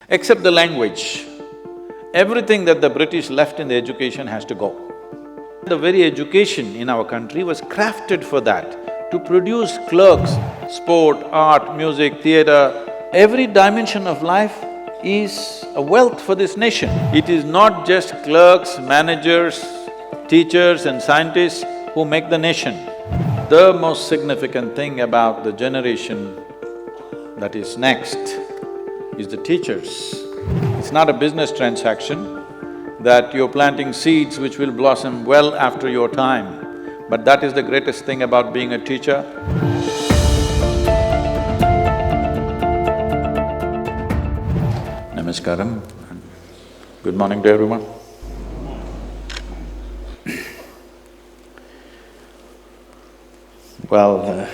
Except the language, everything that the British left in the education has to go. The very education in our country was crafted for that, to produce clerks, sport, art, music, theatre. Every dimension of life is a wealth for this nation. It is not just clerks, managers, teachers and scientists who make the nation. The most significant thing about the generation that is next is the teachers. It's not a business transaction that you're planting seeds which will blossom well after your time, but that is the greatest thing about being a teacher. Namaskaram, good morning to everyone. Well,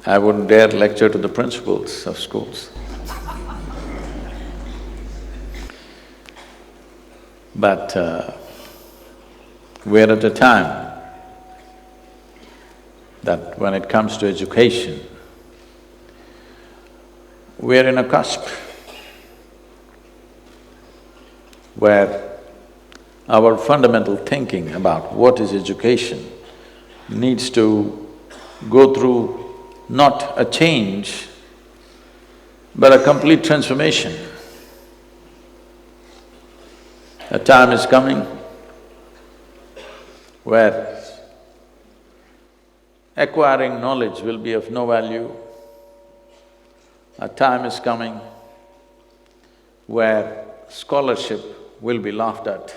I wouldn't dare lecture to the principals of schools. But we're at a time that when it comes to education, we're in a cusp where our fundamental thinking about what is education needs to go through not a change, but a complete transformation. A time is coming where acquiring knowledge will be of no value. A time is coming where scholarship will be laughed at.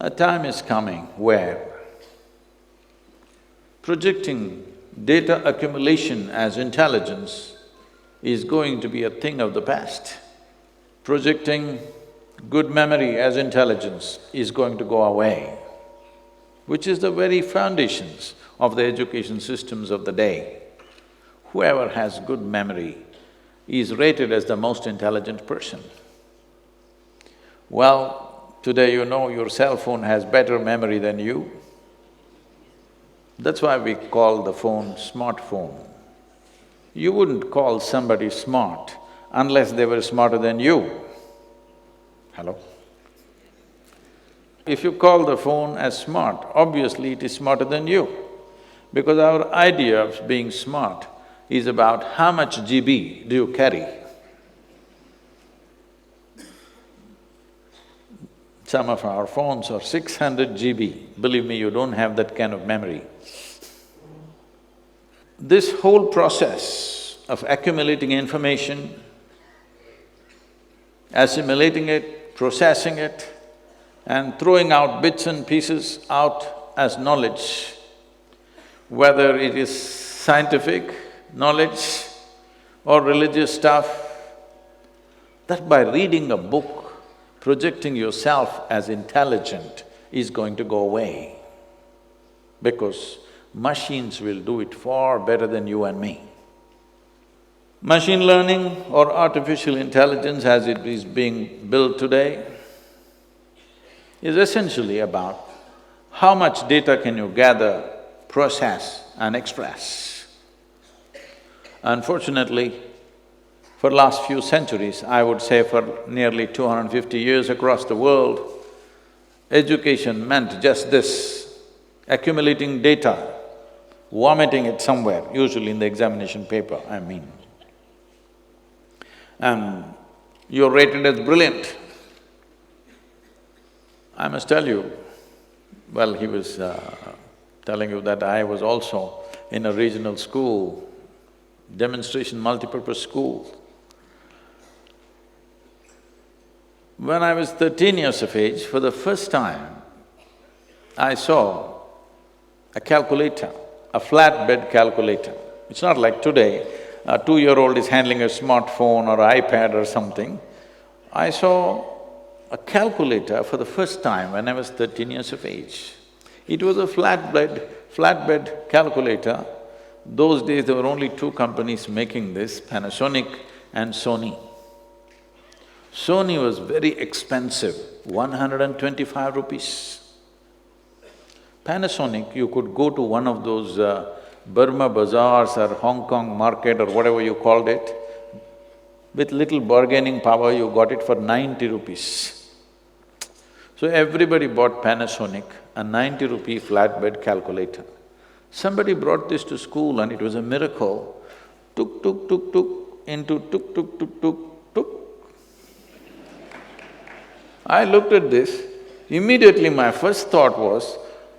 A time is coming where projecting data accumulation as intelligence is going to be a thing of the past. Projecting good memory as intelligence is going to go away, which is the very foundations of the education systems of the day. Whoever has good memory is rated as the most intelligent person. Well, today you know your cell phone has better memory than you. That's why we call the phone smartphone. You wouldn't call somebody smart unless they were smarter than you. Hello? If you call the phone as smart, obviously it is smarter than you, because our idea of being smart is about how much GB do you carry. Some of our phones are 600 GB, believe me, you don't have that kind of memory. This whole process of accumulating information, assimilating it, processing it, and throwing out bits and pieces out as knowledge, whether it is scientific knowledge or religious stuff, that by reading a book, projecting yourself as intelligent is going to go away, because machines will do it far better than you and me. Machine learning or artificial intelligence as it is being built today is essentially about how much data can you gather, process and express. Unfortunately, for last few centuries, I would say for nearly 250 years across the world, education meant just this, accumulating data, vomiting it somewhere, usually in the examination paper, I mean. And you're rated as brilliant. I must tell you, well, he was telling you that I was also in a regional school, demonstration multipurpose school. When I was 13 years of age, for the first time, I saw a calculator, a flatbed calculator. It's not like today, a 2-year-old is handling a smartphone or iPad or something. I saw a calculator for the first time when I was 13 years of age. It was a flatbed calculator. Those days there were only two companies making this, Panasonic and Sony. Sony was very expensive, 125 rupees. Panasonic, you could go to one of those Burma bazaars or Hong Kong market or whatever you called it, with little bargaining power, you got it for 90 rupees. So everybody bought Panasonic, a 90 rupee flatbed calculator. Somebody brought this to school and it was a miracle. Tuk, tuk, tuk, tuk, into tuk, tuk, tuk, tuk, tuk. I looked at this, immediately my first thought was,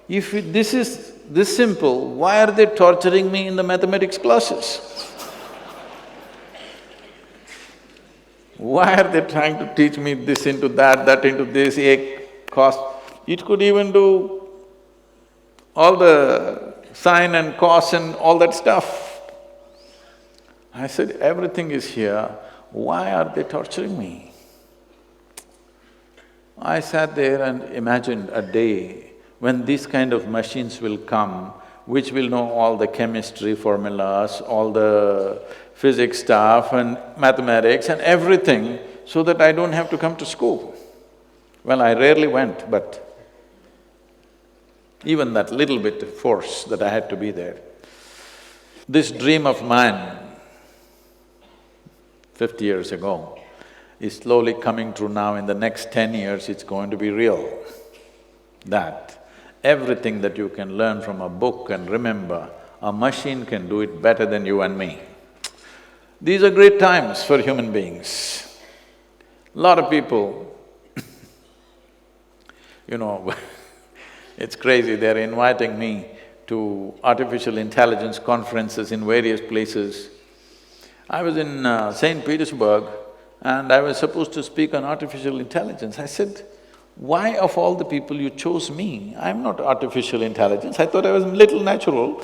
if this is this simple, why are they torturing me in the mathematics classes? Why are they trying to teach me this into that, that into this, a cos? It could even do all the sine and cos and all that stuff. I said, everything is here, why are they torturing me? I sat there and imagined a day when these kind of machines will come, which will know all the chemistry formulas, all the physics stuff and mathematics and everything, so that I don't have to come to school. Well, I rarely went, but even that little bit of force that I had to be there. This dream of mine, 50 years ago, is slowly coming true now. In the next 10 years, it's going to be real. That everything that you can learn from a book and remember, a machine can do it better than you and me. These are great times for human beings. Lot of people, you know, it's crazy, they're inviting me to artificial intelligence conferences in various places. I was in St. Petersburg and I was supposed to speak on artificial intelligence. I said, why of all the people you chose me? I'm not artificial intelligence, I thought I was little natural.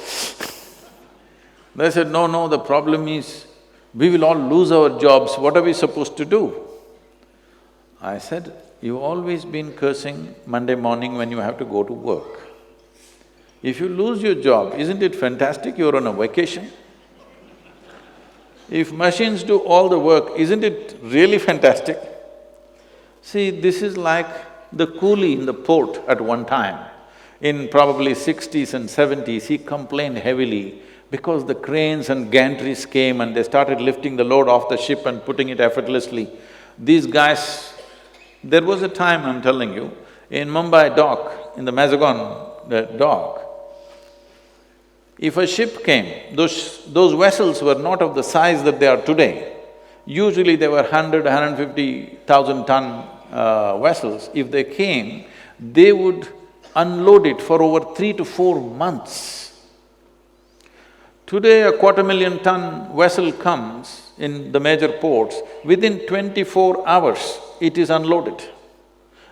They said, no, the problem is, we will all lose our jobs, what are we supposed to do? I said, you've always been cursing Monday morning when you have to go to work. If you lose your job, isn't it fantastic you're on a vacation? If machines do all the work, isn't it really fantastic? See, this is like the coolie in the port at one time. In probably 60s and 70s, he complained heavily because the cranes and gantries came and they started lifting the load off the ship and putting it effortlessly. These guys… There was a time, I'm telling you, in Mumbai dock, in the Mazagon dock, if a ship came, those vessels were not of the size that they are today. Usually they were 150,000 ton vessels. If they came, they would unload it for over 3 to 4 months. Today, a 250,000 ton vessel comes in the major ports, within 24 hours, it is unloaded.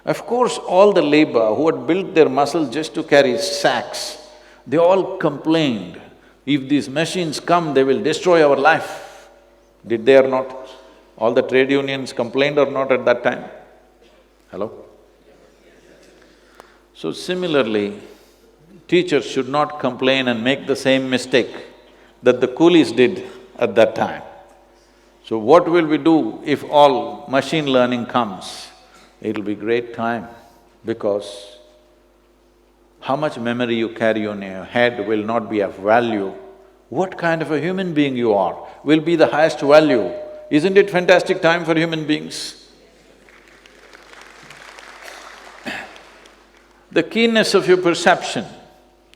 Of course, all the labor who had built their muscle just to carry sacks, they all complained, if these machines come, they will destroy our life. Did they or not? All the trade unions complained or not at that time? Hello? So similarly, teachers should not complain and make the same mistake that the coolies did at that time. So what will we do if all machine learning comes? It'll be great time, because how much memory you carry on your head will not be of value. What kind of a human being you are will be the highest value. Isn't it fantastic time for human beings? The keenness of your perception,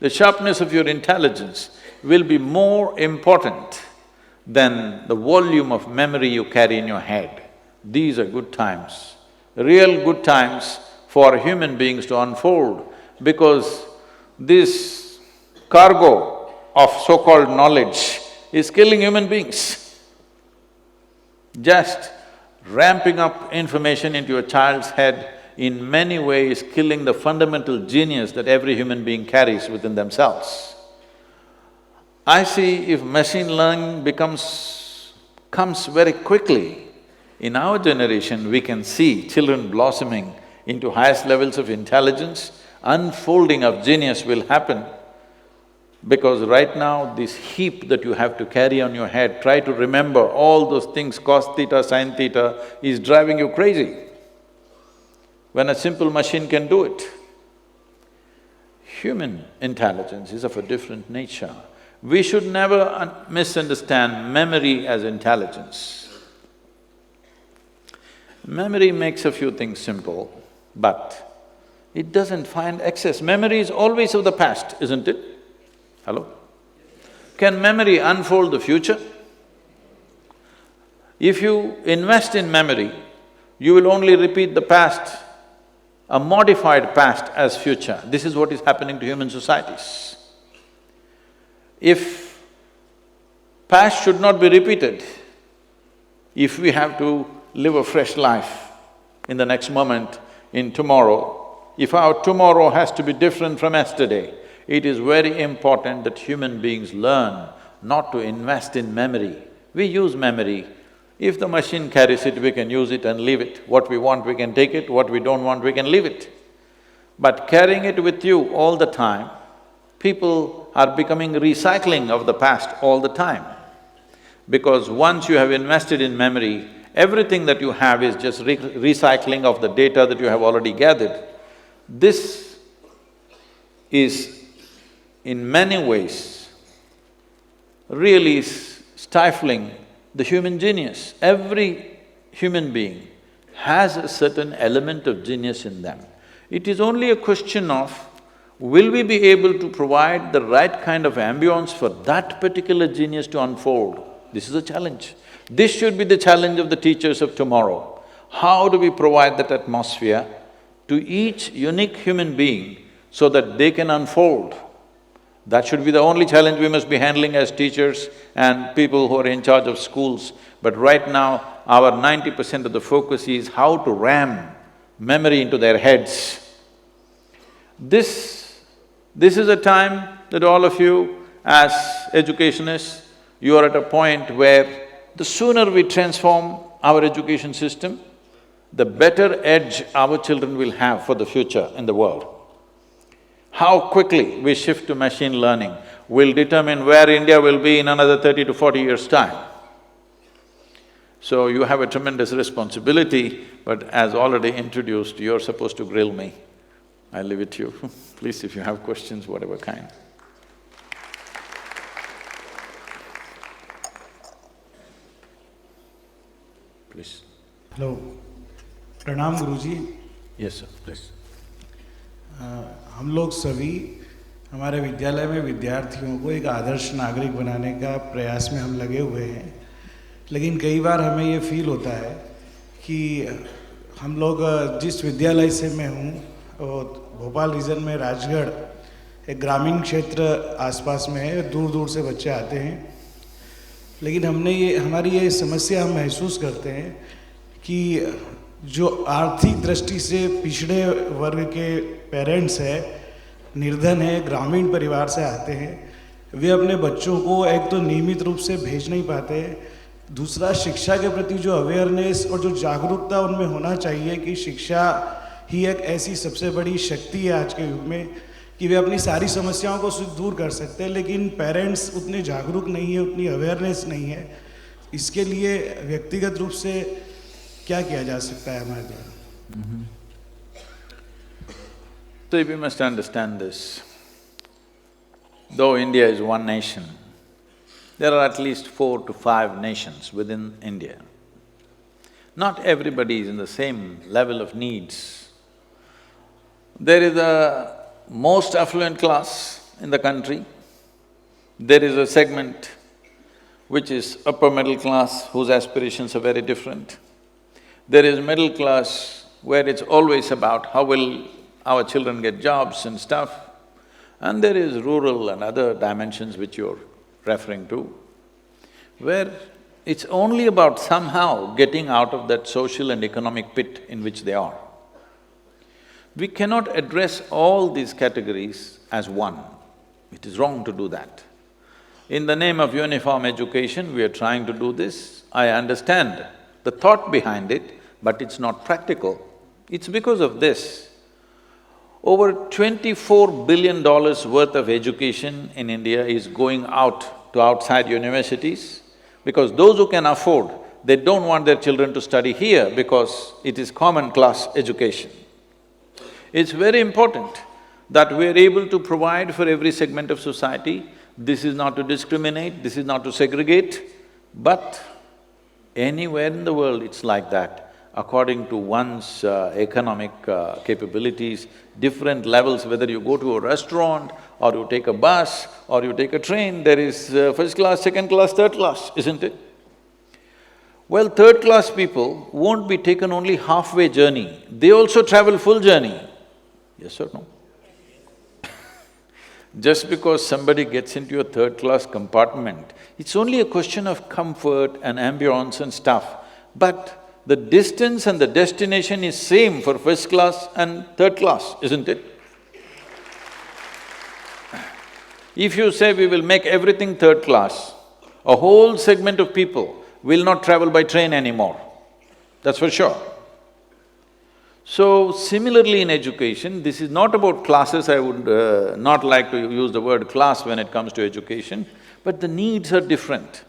the sharpness of your intelligence will be more important than the volume of memory you carry in your head. These are good times, real good times for human beings to unfold, because this cargo of so-called knowledge is killing human beings. Just ramping up information into a child's head in many ways killing the fundamental genius that every human being carries within themselves. I see if machine learning comes very quickly, in our generation we can see children blossoming into highest levels of intelligence, unfolding of genius will happen. Because right now, this heap that you have to carry on your head, try to remember all those things, cos theta, sin theta, is driving you crazy, when a simple machine can do it. Human intelligence is of a different nature. We should never misunderstand memory as intelligence. Memory makes a few things simple, but it doesn't find excess. Memory is always of the past, isn't it? Hello? Can memory unfold the future? If you invest in memory, you will only repeat the past, a modified past as future. This is what is happening to human societies. If past should not be repeated, if we have to live a fresh life in the next moment, in tomorrow, if our tomorrow has to be different from yesterday, it is very important that human beings learn not to invest in memory. We use memory. If the machine carries it, we can use it and leave it. What we want, we can take it, what we don't want, we can leave it. But carrying it with you all the time, people are becoming recycling of the past all the time. Because once you have invested in memory, everything that you have is just recycling of the data that you have already gathered. This is in many ways really stifling the human genius. Every human being has a certain element of genius in them. It is only a question of, will we be able to provide the right kind of ambience for that particular genius to unfold? This is a challenge. This should be the challenge of the teachers of tomorrow. How do we provide that atmosphere to each unique human being so that they can unfold? That should be the only challenge we must be handling as teachers and people who are in charge of schools. But right now, our 90% of the focus is how to ram memory into their heads. This is a time that all of you as educationists, you are at a point where the sooner we transform our education system, the better edge our children will have for the future in the world. How quickly we shift to machine learning will determine where India will be in another 30 to 40 years' time. So you have a tremendous responsibility, but as already introduced, you're supposed to grill me. I leave it to you. Please, if you have questions, whatever kind. Please. Hello. Pranam Guruji. Yes, sir, please. हम लोग सभी हमारे विद्यालय में विद्यार्थियों को एक आदर्श नागरिक बनाने का प्रयास में हम लगे हुए हैं, लेकिन कई बार हमें ये फील होता है कि हम लोग जिस विद्यालय से मैं हूँ वो भोपाल रीजन में राजगढ़ एक ग्रामीण क्षेत्र आसपास में है, दूर दूर से बच्चे आते हैं, लेकिन हमारी ये समस्या हम महसूस करते हैं कि जो आर्थिक दृष्टि से पिछड़े वर्ग के पेरेंट्स हैं, निर्धन है, ग्रामीण परिवार से आते हैं, वे अपने बच्चों को एक तो नियमित रूप से भेज नहीं पाते, दूसरा शिक्षा के प्रति जो अवेयरनेस और जो जागरूकता उनमें होना चाहिए कि शिक्षा ही एक ऐसी सबसे बड़ी शक्ति है आज के युग में कि वे अपनी सारी समस्याओं को दूर कर सकते हैं, लेकिन पेरेंट्स उतने जागरूक नहीं है, उतनी अवेयरनेस नहीं है। इसके लिए व्यक्तिगत रूप से क्या किया जा सकता है हमारे द्वारा? So we must understand this. Though India is one nation, there are at least 4 to 5 nations within India. Not everybody is in the same level of needs. There is a most affluent class in the country, there is a segment which is upper middle class whose aspirations are very different. There is middle class where it's always about how will our children get jobs and stuff, and there is rural and other dimensions which you're referring to, where it's only about somehow getting out of that social and economic pit in which they are. We cannot address all these categories as one. It is wrong to do that. In the name of uniform education, we are trying to do this. I understand the thought behind it, but it's not practical. It's because of this. Over $24 billion worth of education in India is going out to outside universities, because those who can afford, they don't want their children to study here because it is common class education. It's very important that we are able to provide for every segment of society This is not to discriminate, this is not to segregate, but anywhere in the world it's like that. According to one's economic capabilities, different levels, whether you go to a restaurant or you take a bus or you take a train, there is first class, second class, third class, isn't it? Well, third class people won't be taken only halfway journey, they also travel full journey. Yes or no? Just because somebody gets into a third-class compartment, it's only a question of comfort and ambience and stuff. But the distance and the destination is same for first class and third class, isn't it? If you say we will make everything third class, a whole segment of people will not travel by train anymore, that's for sure. So, similarly in education, this is not about classes, I would not like to use the word class when it comes to education, but the needs are different.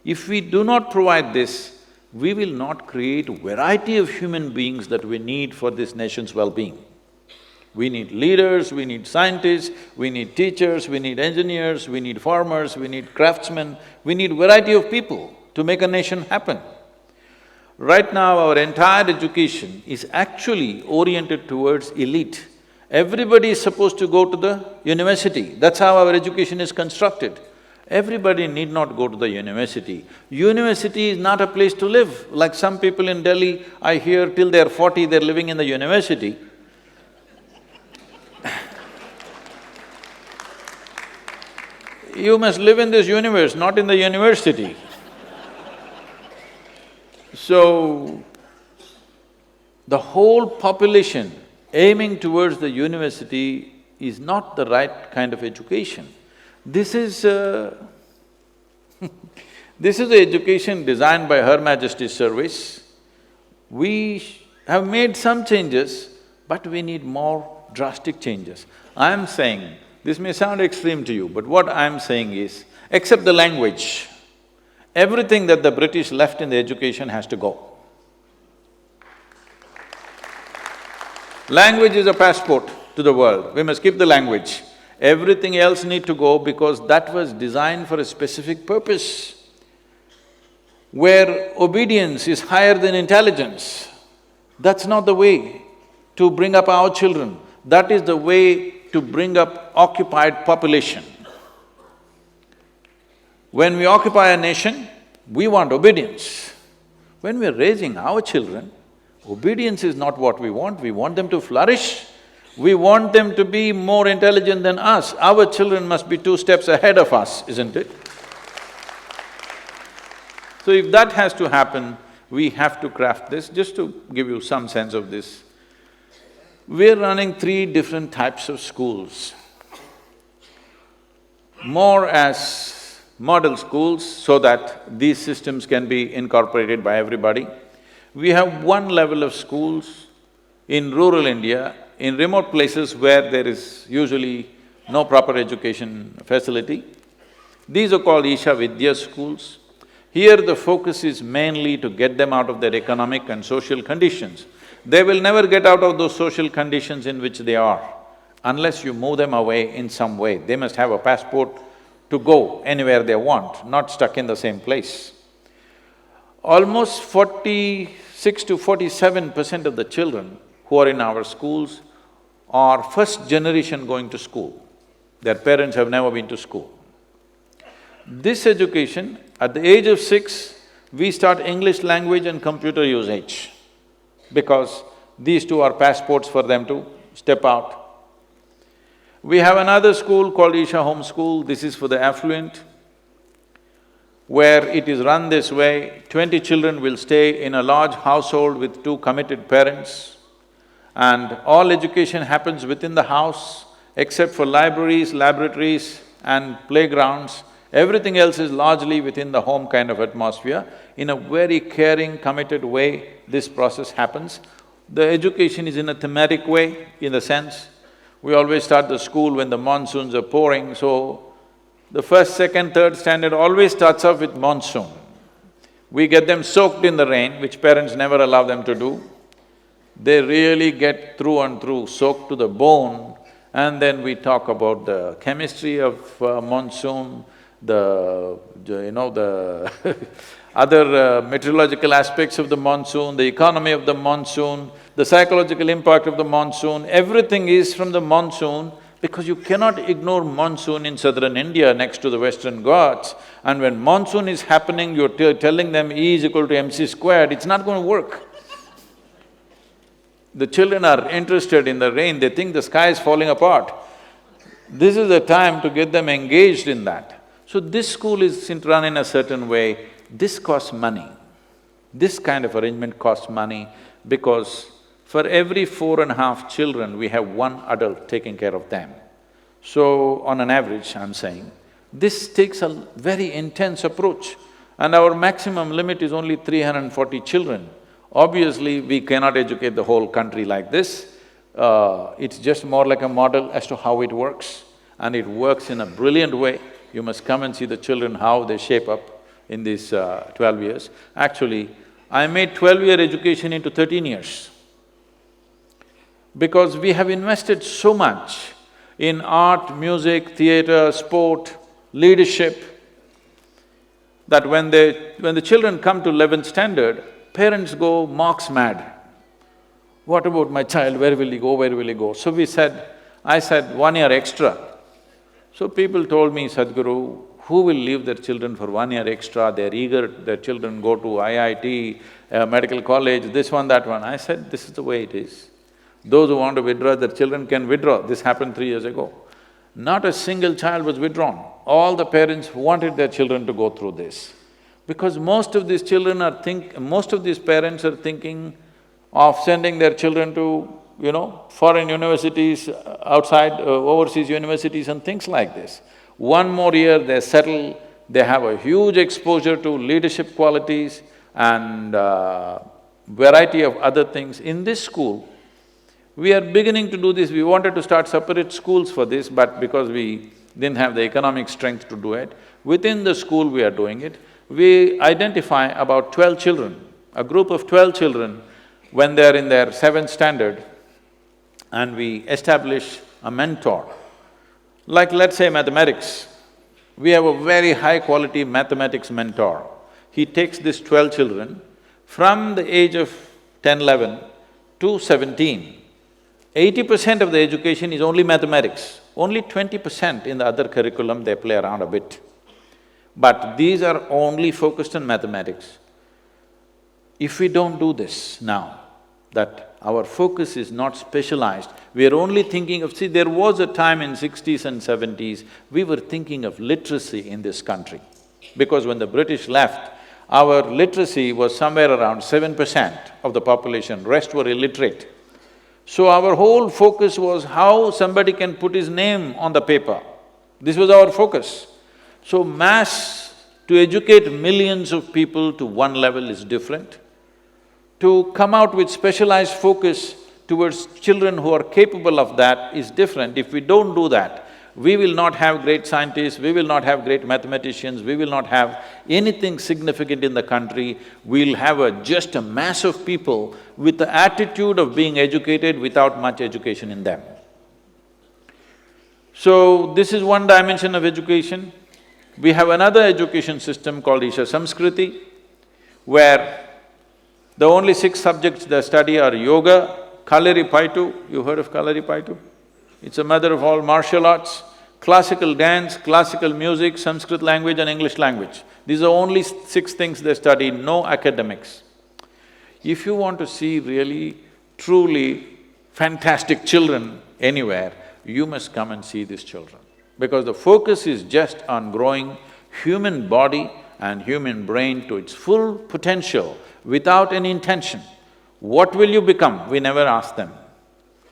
If we do not provide this, we will not create variety of human beings that we need for this nation's well-being. We need leaders, we need scientists, we need teachers, we need engineers, we need farmers, we need craftsmen, we need variety of people to make a nation happen. Right now, our entire education is actually oriented towards elite. Everybody is supposed to go to the university, that's how our education is constructed. Everybody need not go to the university. University is not a place to live. Like some people in Delhi, I hear till they're 40, they're living in the university. You must live in this universe, not in the university. So, the whole population aiming towards the university is not the right kind of education. This is this is the education designed by Her Majesty's Service. We have made some changes, but we need more drastic changes. I am saying, this may sound extreme to you, but what I am saying is, except the language, everything that the British left in the education has to go. Language is a passport to the world, we must keep the language. Everything else need to go because that was designed for a specific purpose. Where obedience is higher than intelligence, that's not the way to bring up our children. That is the way to bring up occupied population. When we occupy a nation, we want obedience. When we're raising our children, obedience is not what we want them to flourish. We want them to be more intelligent than us. Our children must be 2 steps ahead of us, isn't it? So if that has to happen, we have to craft this. Just to give you some sense of this, we're running 3 different types of schools. More as model schools so that these systems can be incorporated by everybody. We have one level of schools in rural India, in remote places where there is usually no proper education facility. These are called Isha Vidya schools. Here the focus is mainly to get them out of their economic and social conditions. They will never get out of those social conditions in which they are, unless you move them away in some way. They must have a passport to go anywhere they want, not stuck in the same place. Almost 46 to 47% of the children who are in our schools are first generation going to school. Their parents have never been to school. This education, at the age of 6, we start English language and computer usage because these 2 are passports for them to step out. We have another school called Isha Home School, this is for the affluent, where it is run this way, 20 children will stay in a large household with 2 committed parents, and all education happens within the house, except for libraries, laboratories and playgrounds. Everything else is largely within the home kind of atmosphere. In a very caring, committed way, this process happens. The education is in a thematic way, in the sense, we always start the school when the monsoons are pouring, so the first, second, third standard always starts off with monsoon. We get them soaked in the rain, which parents never allow them to do. They really get through and through, soaked to the bone, And then we talk about the chemistry of monsoon, the other meteorological aspects of the monsoon, the economy of the monsoon, the psychological impact of the monsoon, everything is from the monsoon, because you cannot ignore monsoon in southern India next to the Western Ghats. And when monsoon is happening, you're telling them E is equal to mc squared, it's not going to work. The children are interested in the rain, they think the sky is falling apart. This is the time to get them engaged in that. So this school is run in a certain way, this costs money. This kind of arrangement costs money because for every 4.5 children, we have one adult taking care of them. So on an average, I'm saying, this takes a very intense approach and our maximum limit is only 340 children. Obviously, we cannot educate the whole country like this. It's just more like a model as to how it works, and it works in a brilliant way. You must come and see the children, how they shape up in these 12 years. Actually, I made 12-year education into 13 years because we have invested so much in art, music, theatre, sport, leadership, that when the children come to 11th standard, parents go marks mad. What about my child, where will he go, where will he go? So I said 1 year extra. So people told me, Sadhguru, who will leave their children for 1 year extra? They're eager, their children go to IIT, medical college, this one, that one. I said, this is the way it is. Those who want to withdraw their children can withdraw. This happened 3 years ago. Not a single child was withdrawn. All the parents wanted their children to go through this. Because most of these parents are thinking of sending their children to, foreign universities, outside, overseas universities and things like this. 1 more year, they settle, they have a huge exposure to leadership qualities and variety of other things. In this school, we are beginning to do this. We wanted to start separate schools for this, but because we didn't have the economic strength to do it, within the school we are doing it. We identify about 12 children, a group of 12 children when they're in their 7th standard, and we establish a mentor. Like let's say mathematics, we have a very high-quality mathematics mentor. He takes these 12 children from the age of 10, 11 to 17. 80% of the education is only mathematics, only 20% in the other curriculum they play around a bit. But these are only focused on mathematics. If we don't do this now, that our focus is not specialized, we are only thinking of… See, there was a time in 60s and 70s, we were thinking of literacy in this country. Because when the British left, our literacy was somewhere around 7% of the population, rest were illiterate. So our whole focus was how somebody can put his name on the paper. This was our focus. So to educate millions of people to one level is different. To come out with specialized focus towards children who are capable of that is different. If we don't do that, we will not have great scientists, we will not have great mathematicians, we will not have anything significant in the country. We'll have just a mass of people with the attitude of being educated without much education in them. So, this is one dimension of education. We have another education system called Isha Samskriti, where the only 6 subjects they study are yoga, Kalari Paitu, you heard of Kalari Paitu? It's a mother of all martial arts, classical dance, classical music, Sanskrit language and English language. These are only 6 things they study, no academics. If you want to see really, truly fantastic children anywhere, you must come and see these children. Because the focus is just on growing human body and human brain to its full potential without any intention. What will you become? We never ask them.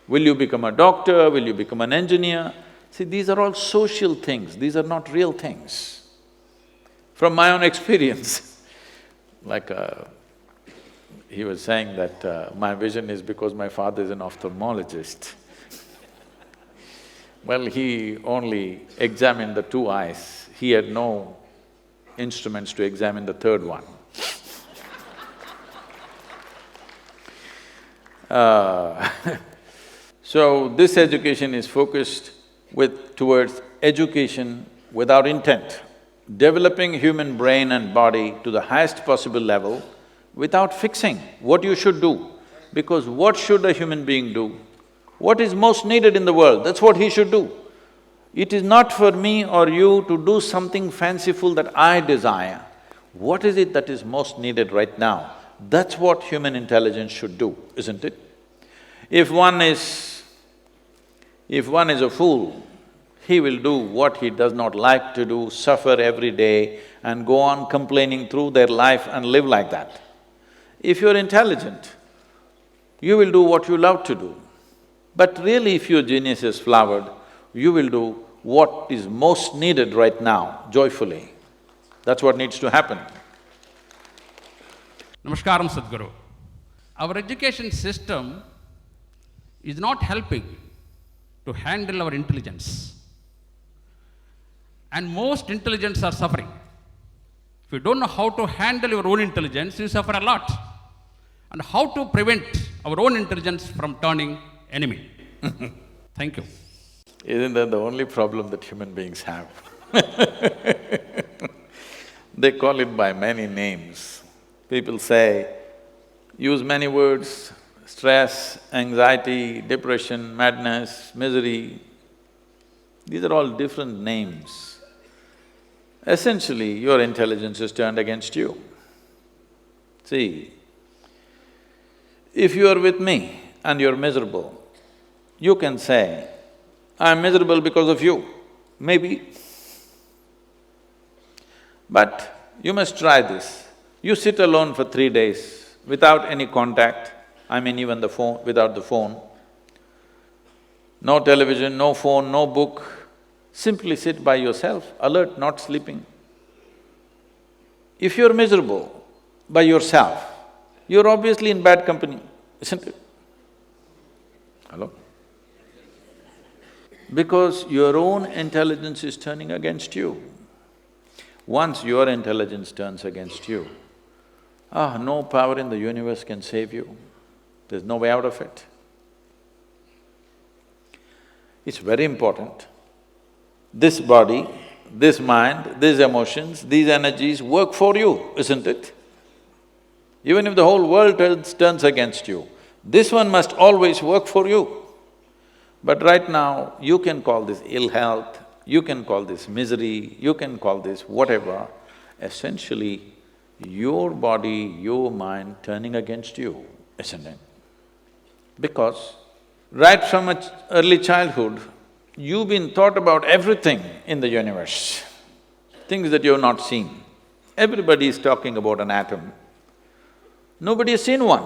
Will you become a doctor? Will you become an engineer? See, these are all social things, these are not real things. From my own experience, like he was saying that my vision is because my father is an ophthalmologist. Well, he only examined the 2 eyes, he had no instruments to examine the 3rd one. So this education is focused towards education without intent, developing human brain and body to the highest possible level without fixing what you should do. Because what should a human being do? What is most needed in the world, that's what he should do. It is not for me or you to do something fanciful that I desire. What is it that is most needed right now? That's what human intelligence should do, isn't it? If one is a fool, he will do what he does not like to do, suffer every day and go on complaining through their life and live like that. If you're intelligent, you will do what you love to do. But really, if your genius is flowered, you will do what is most needed right now, joyfully. That's what needs to happen. Namaskaram, Sadhguru. Our education system is not helping to handle our intelligence. And most intelligents are suffering. If you don't know how to handle your own intelligence, you suffer a lot. And how to prevent our own intelligence from turning enemy. Thank you. Isn't that the only problem that human beings have? They call it by many names. People say, use many words, stress, anxiety, depression, madness, misery. These are all different names. Essentially, your intelligence is turned against you. See, if you are with me and you're miserable, you can say, I'm miserable because of you, maybe. But you must try this. You sit alone for 3 days without any contact, I mean even without the phone. No television, no phone, no book. Simply sit by yourself, alert, not sleeping. If you're miserable by yourself, you're obviously in bad company, isn't it? Hello? Because your own intelligence is turning against you. Once your intelligence turns against you, no power in the universe can save you. There's no way out of it. It's very important. This body, this mind, these emotions, these energies work for you, isn't it? Even if the whole world turns against you, this one must always work for you. But right now, you can call this ill health, you can call this misery, you can call this whatever. Essentially, your body, your mind turning against you, isn't it? Because right from early childhood, you've been taught about everything in the universe, things that you've not seen. Everybody is talking about an atom. Nobody has seen one.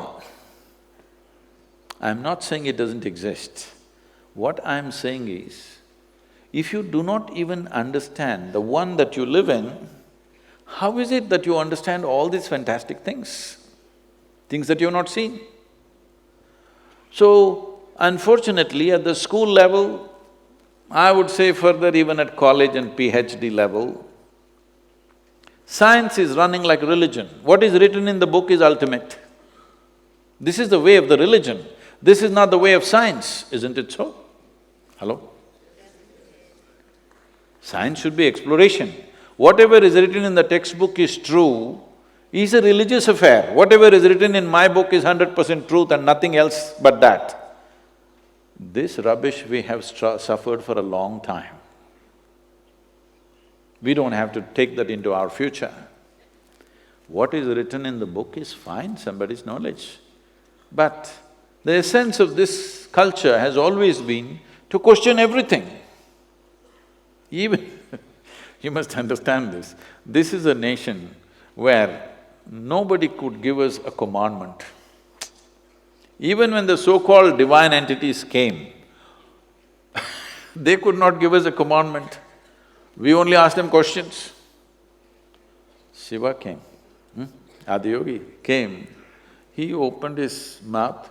I'm not saying it doesn't exist. What I'm saying is, if you do not even understand the one that you live in, how is it that you understand all these fantastic things that you've not seen? So, unfortunately, at the school level, I would say further even at college and PhD level, science is running like religion. What is written in the book is ultimate. This is the way of the religion. This is not the way of science, isn't it so? Hello? Science should be exploration. Whatever is written in the textbook is true, is a religious affair. Whatever is written in my book is 100% truth and nothing else but that. This rubbish we have suffered for a long time. We don't have to take that into our future. What is written in the book is fine, somebody's knowledge. But the essence of this culture has always been to question everything. Even you must understand this. This is a nation where nobody could give us a commandment. Even when the so-called divine entities came, they could not give us a commandment. We only asked them questions. Shiva came, Adiyogi came. He opened his mouth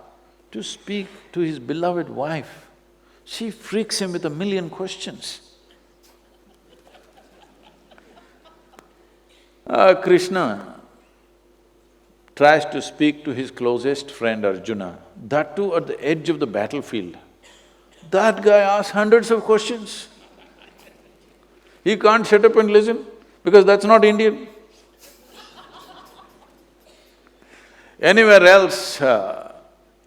to speak to his beloved wife. She freaks him with 1,000,000 questions. Krishna tries to speak to his closest friend Arjuna, that too at the edge of the battlefield. That guy asks hundreds of questions. He can't shut up and listen because that's not Indian. Anywhere else,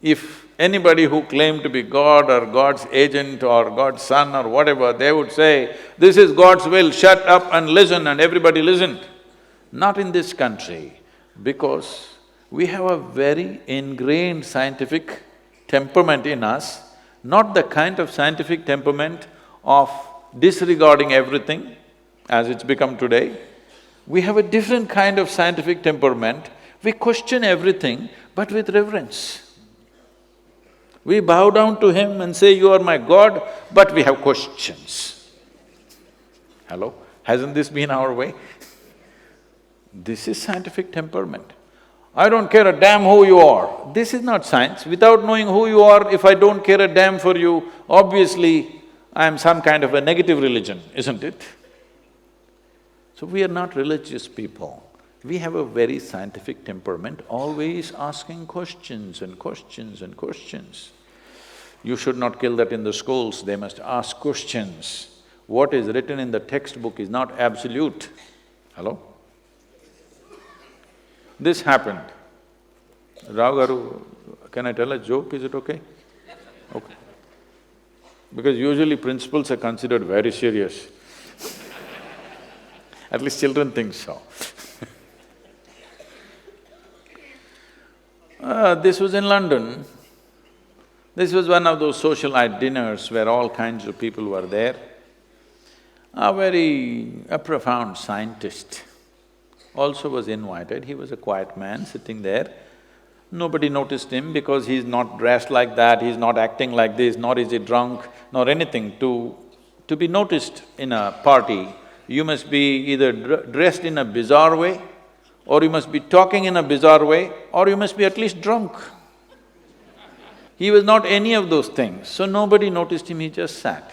if anybody who claimed to be God or God's agent or God's son or whatever, they would say, this is God's will, shut up and listen, and everybody listened. Not in this country, because we have a very ingrained scientific temperament in us, not the kind of scientific temperament of disregarding everything as it's become today. We have a different kind of scientific temperament. We question everything, but with reverence. We bow down to him and say, you are my God, but we have questions. Hello? Hasn't this been our way? This is scientific temperament. I don't care a damn who you are. This is not science. Without knowing who you are, if I don't care a damn for you, obviously I am some kind of a negative religion, isn't it? So we are not religious people. We have a very scientific temperament, always asking questions and questions and questions. You should not kill that in the schools, they must ask questions. What is written in the textbook is not absolute. Hello? This happened. Rao Garu, can I tell a joke, is it okay? Okay. Because usually principals are considered very serious. At least children think so. This was in London. This was one of those socialite dinners where all kinds of people were there. A profound scientist also was invited. He was a quiet man sitting there. Nobody noticed him because he's not dressed like that, he's not acting like this, nor is he drunk, nor anything. To be noticed in a party, you must be either dressed in a bizarre way, or you must be talking in a bizarre way, or you must be at least drunk. He was not any of those things, so nobody noticed him, he just sat.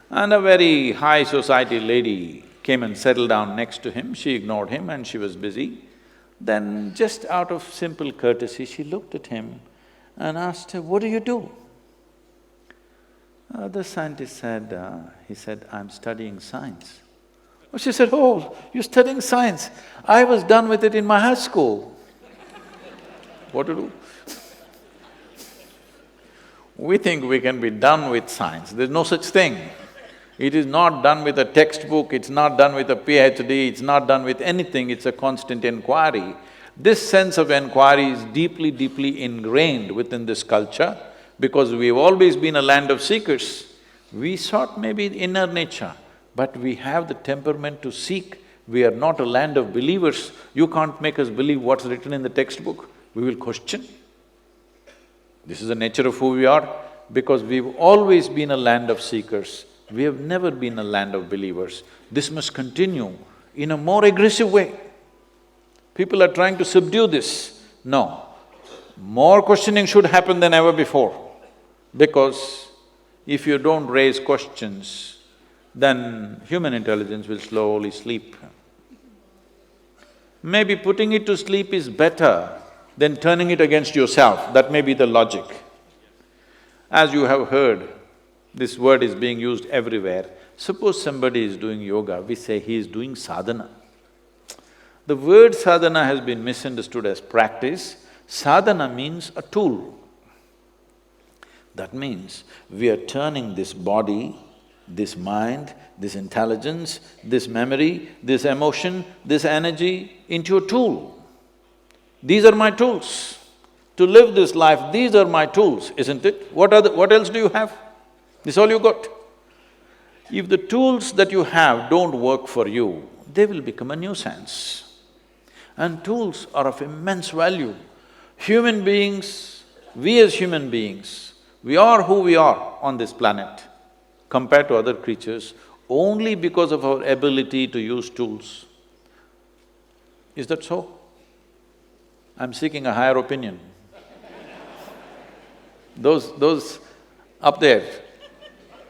And a very high society lady came and settled down next to him, she ignored him and she was busy. Then just out of simple courtesy, she looked at him and asked, what do you do? The scientist said, he said, I'm studying science. Oh, she said, oh, you're studying science. I was done with it in my high school. What to do? We think we can be done with science, there's no such thing. It is not done with a textbook, it's not done with a PhD, it's not done with anything, it's a constant inquiry. This sense of inquiry is deeply, deeply ingrained within this culture because we've always been a land of seekers. We sought maybe inner nature, but we have the temperament to seek. We are not a land of believers. You can't make us believe what's written in the textbook, we will question. This is the nature of who we are, because we've always been a land of seekers. We have never been a land of believers. This must continue in a more aggressive way. People are trying to subdue this. No, more questioning should happen than ever before, because if you don't raise questions, then human intelligence will slowly sleep. Maybe putting it to sleep is better than turning it against yourself, that may be the logic. As you have heard, this word is being used everywhere. Suppose somebody is doing yoga, we say he is doing sadhana. The word sadhana has been misunderstood as practice. Sadhana means a tool. That means we are turning this body, this mind, this intelligence, this memory, this emotion, this energy into a tool. These are my tools. To live this life, these are my tools, isn't it? What else do you have? This is all you got. If the tools that you have don't work for you, they will become a nuisance. And tools are of immense value. Human beings, we as human beings, we are who we are on this planet compared to other creatures only because of our ability to use tools. Is that so? I'm seeking a higher opinion. Those up there,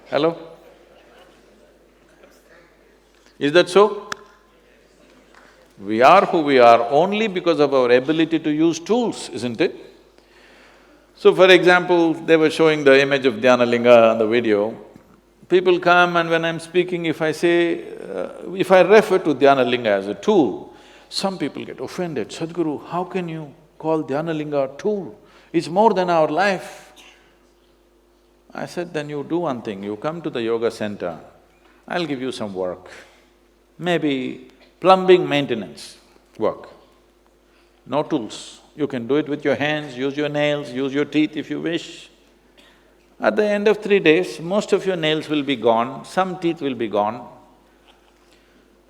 hello? Is that so? We are who we are only because of our ability to use tools, isn't it? So for example, they were showing the image of Dhyanalinga on the video. People come and when I'm speaking, if I say… if I refer to Dhyanalinga as a tool, some people get offended. Sadhguru, how can you call Dhyanalinga a tool? It's more than our life. I said, then you do one thing, you come to the yoga center, I'll give you some work. Maybe plumbing maintenance work. No tools. You can do it with your hands, use your nails, use your teeth if you wish. At the end of 3 days, most of your nails will be gone, some teeth will be gone.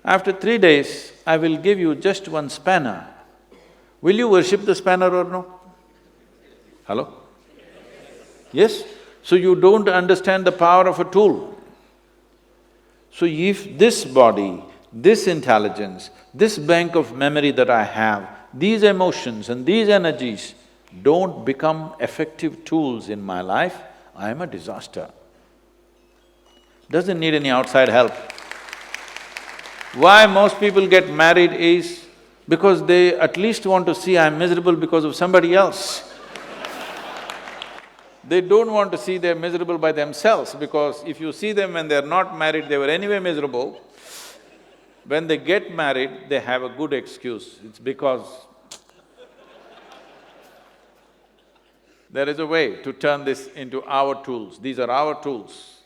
After 3 days, I will give you just one spanner. Will you worship the spanner or no? Hello? Yes? So you don't understand the power of a tool. So if this body, this intelligence, this bank of memory that I have, these emotions and these energies don't become effective tools in my life, I am a disaster. Doesn't need any outside help. Why most people get married is because they at least want to see I'm miserable because of somebody else. They don't want to see they're miserable by themselves, because if you see them when they're not married, they were anyway miserable. When they get married, they have a good excuse, it's because… There is a way to turn this into our tools. These are our tools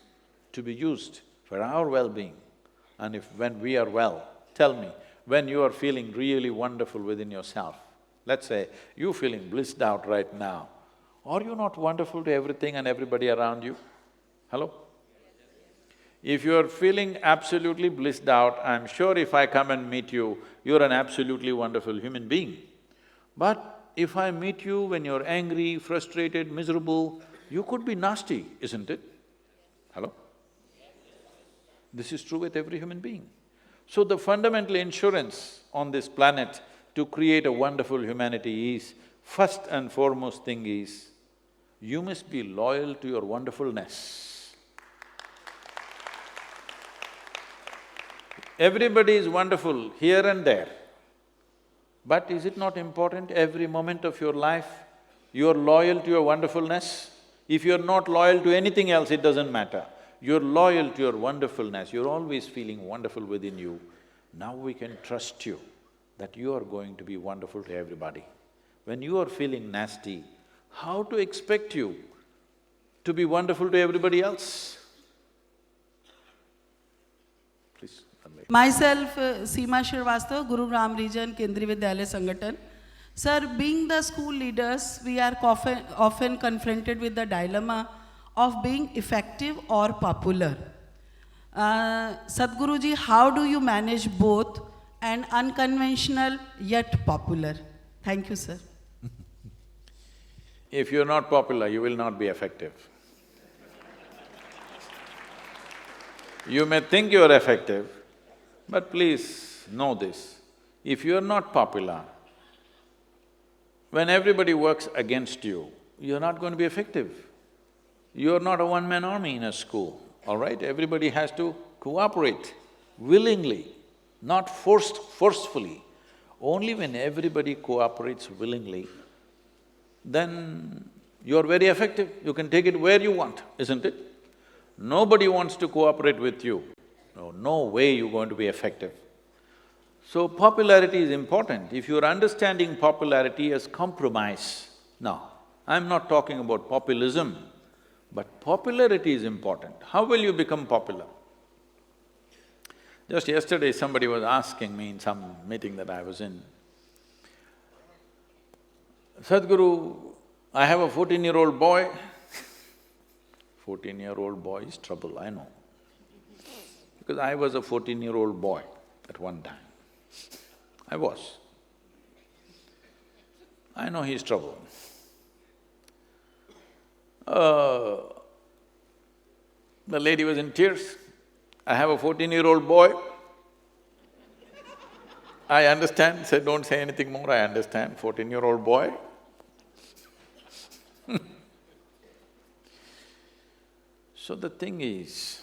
to be used for our well-being. And when we are well, tell me, when you are feeling really wonderful within yourself, let's say you're feeling blissed out right now, are you not wonderful to everything and everybody around you? Hello? If you're feeling absolutely blissed out, I'm sure if I come and meet you, you're an absolutely wonderful human being. But if I meet you when you're angry, frustrated, miserable, you could be nasty, isn't it? Hello? This is true with every human being. So the fundamental insurance on this planet to create a wonderful humanity is, first and foremost thing is, you must be loyal to your wonderfulness. Everybody is wonderful here and there. But is it not important every moment of your life, you're loyal to your wonderfulness? If you're not loyal to anything else, it doesn't matter. You're loyal to your wonderfulness, you're always feeling wonderful within you. Now we can trust you that you are going to be wonderful to everybody. When you are feeling nasty, how to expect you to be wonderful to everybody else? Please, Tanmay. Myself, Seema Shrivastava, Gurugram region, Kendriya Vidyalaya Sangathan. Sir, being the school leaders, we are often confronted with the dilemma of being effective or popular. Sadhguruji, how do you manage both and unconventional yet popular? Thank you, sir. If you're not popular, you will not be effective. You may think you're effective, but please know this, if you're not popular, when everybody works against you, you're not going to be effective. You're not a one-man army in a school, all right? Everybody has to cooperate willingly, not forcefully. Only when everybody cooperates willingly, then you're very effective. You can take it where you want, isn't it? Nobody wants to cooperate with you. No way you're going to be effective. So popularity is important. If you're understanding popularity as compromise, now, I'm not talking about populism, but popularity is important. How will you become popular? Just yesterday, somebody was asking me in some meeting that I was in, Sadhguru, I have a 14-year-old boy. 14-year-old boy is trouble, I know. Because I was a 14-year-old boy at one time. I was. I know he's trouble. The lady was in tears. I have a 14-year-old boy. I understand, said, don't say anything more, I understand, 14-year-old boy. So the thing is,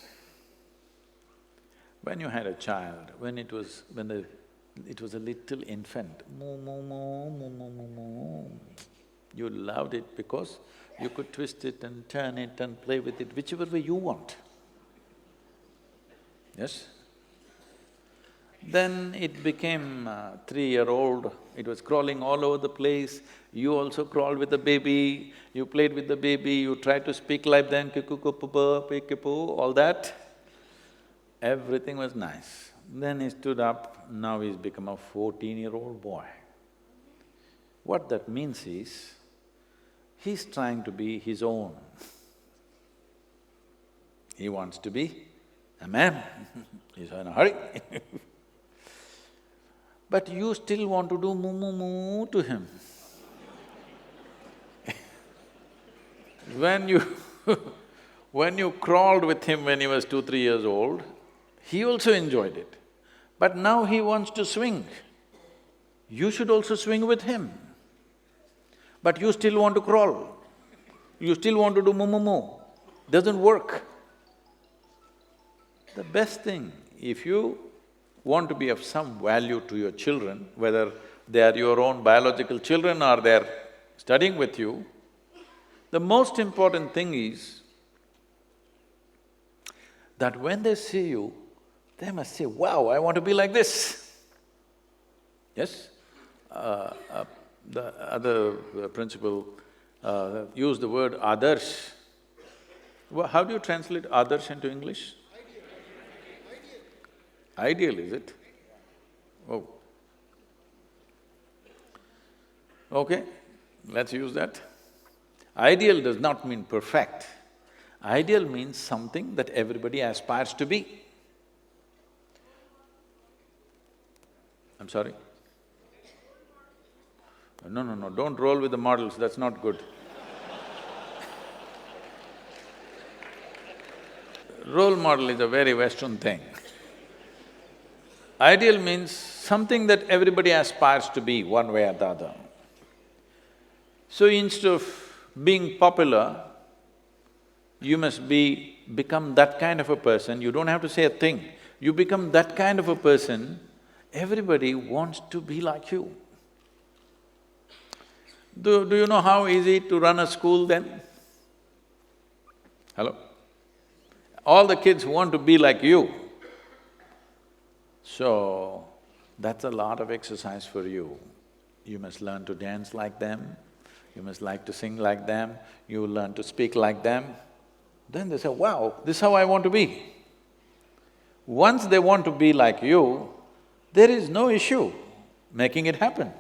when you had a child, when it was a little infant, moo, moo, moo, moo, moo, moo, moo, You loved it because you could twist it and turn it and play with it whichever way you want. Yes? Then it became 3-year-old, it was crawling all over the place. You also crawled with the baby, you played with the baby, you tried to speak like them, all that. Everything was nice. Then he stood up, now he's become a 14-year-old boy. What that means is, he's trying to be his own. He wants to be a man, he's in a hurry But you still want to do moo to him. When you crawled with him when he was 2-3 years old, he also enjoyed it. But now he wants to swing. You should also swing with him. But you still want to crawl. You still want to do moo. Doesn't work. The best thing, if you want to be of some value to your children, whether they are your own biological children or they're studying with you, the most important thing is that when they see you, they must say, wow, I want to be like this. Yes? The other principal used the word adarsh. How do you translate adarsh into English? Ideal, is it? Oh. Okay, let's use that. Ideal does not mean perfect. Ideal means something that everybody aspires to be. I'm sorry? No, don't roll with the models, that's not good. Role model is a very Western thing. Ideal means something that everybody aspires to be one way or the other. So instead of being popular, you must become that kind of a person, you don't have to say a thing. You become that kind of a person, everybody wants to be like you. Do you know how easy to run a school then? Hello? All the kids want to be like you. So, that's a lot of exercise for you. You must learn to dance like them, you must like to sing like them, you will learn to speak like them. Then they say, wow, this is how I want to be. Once they want to be like you, there is no issue making it happen.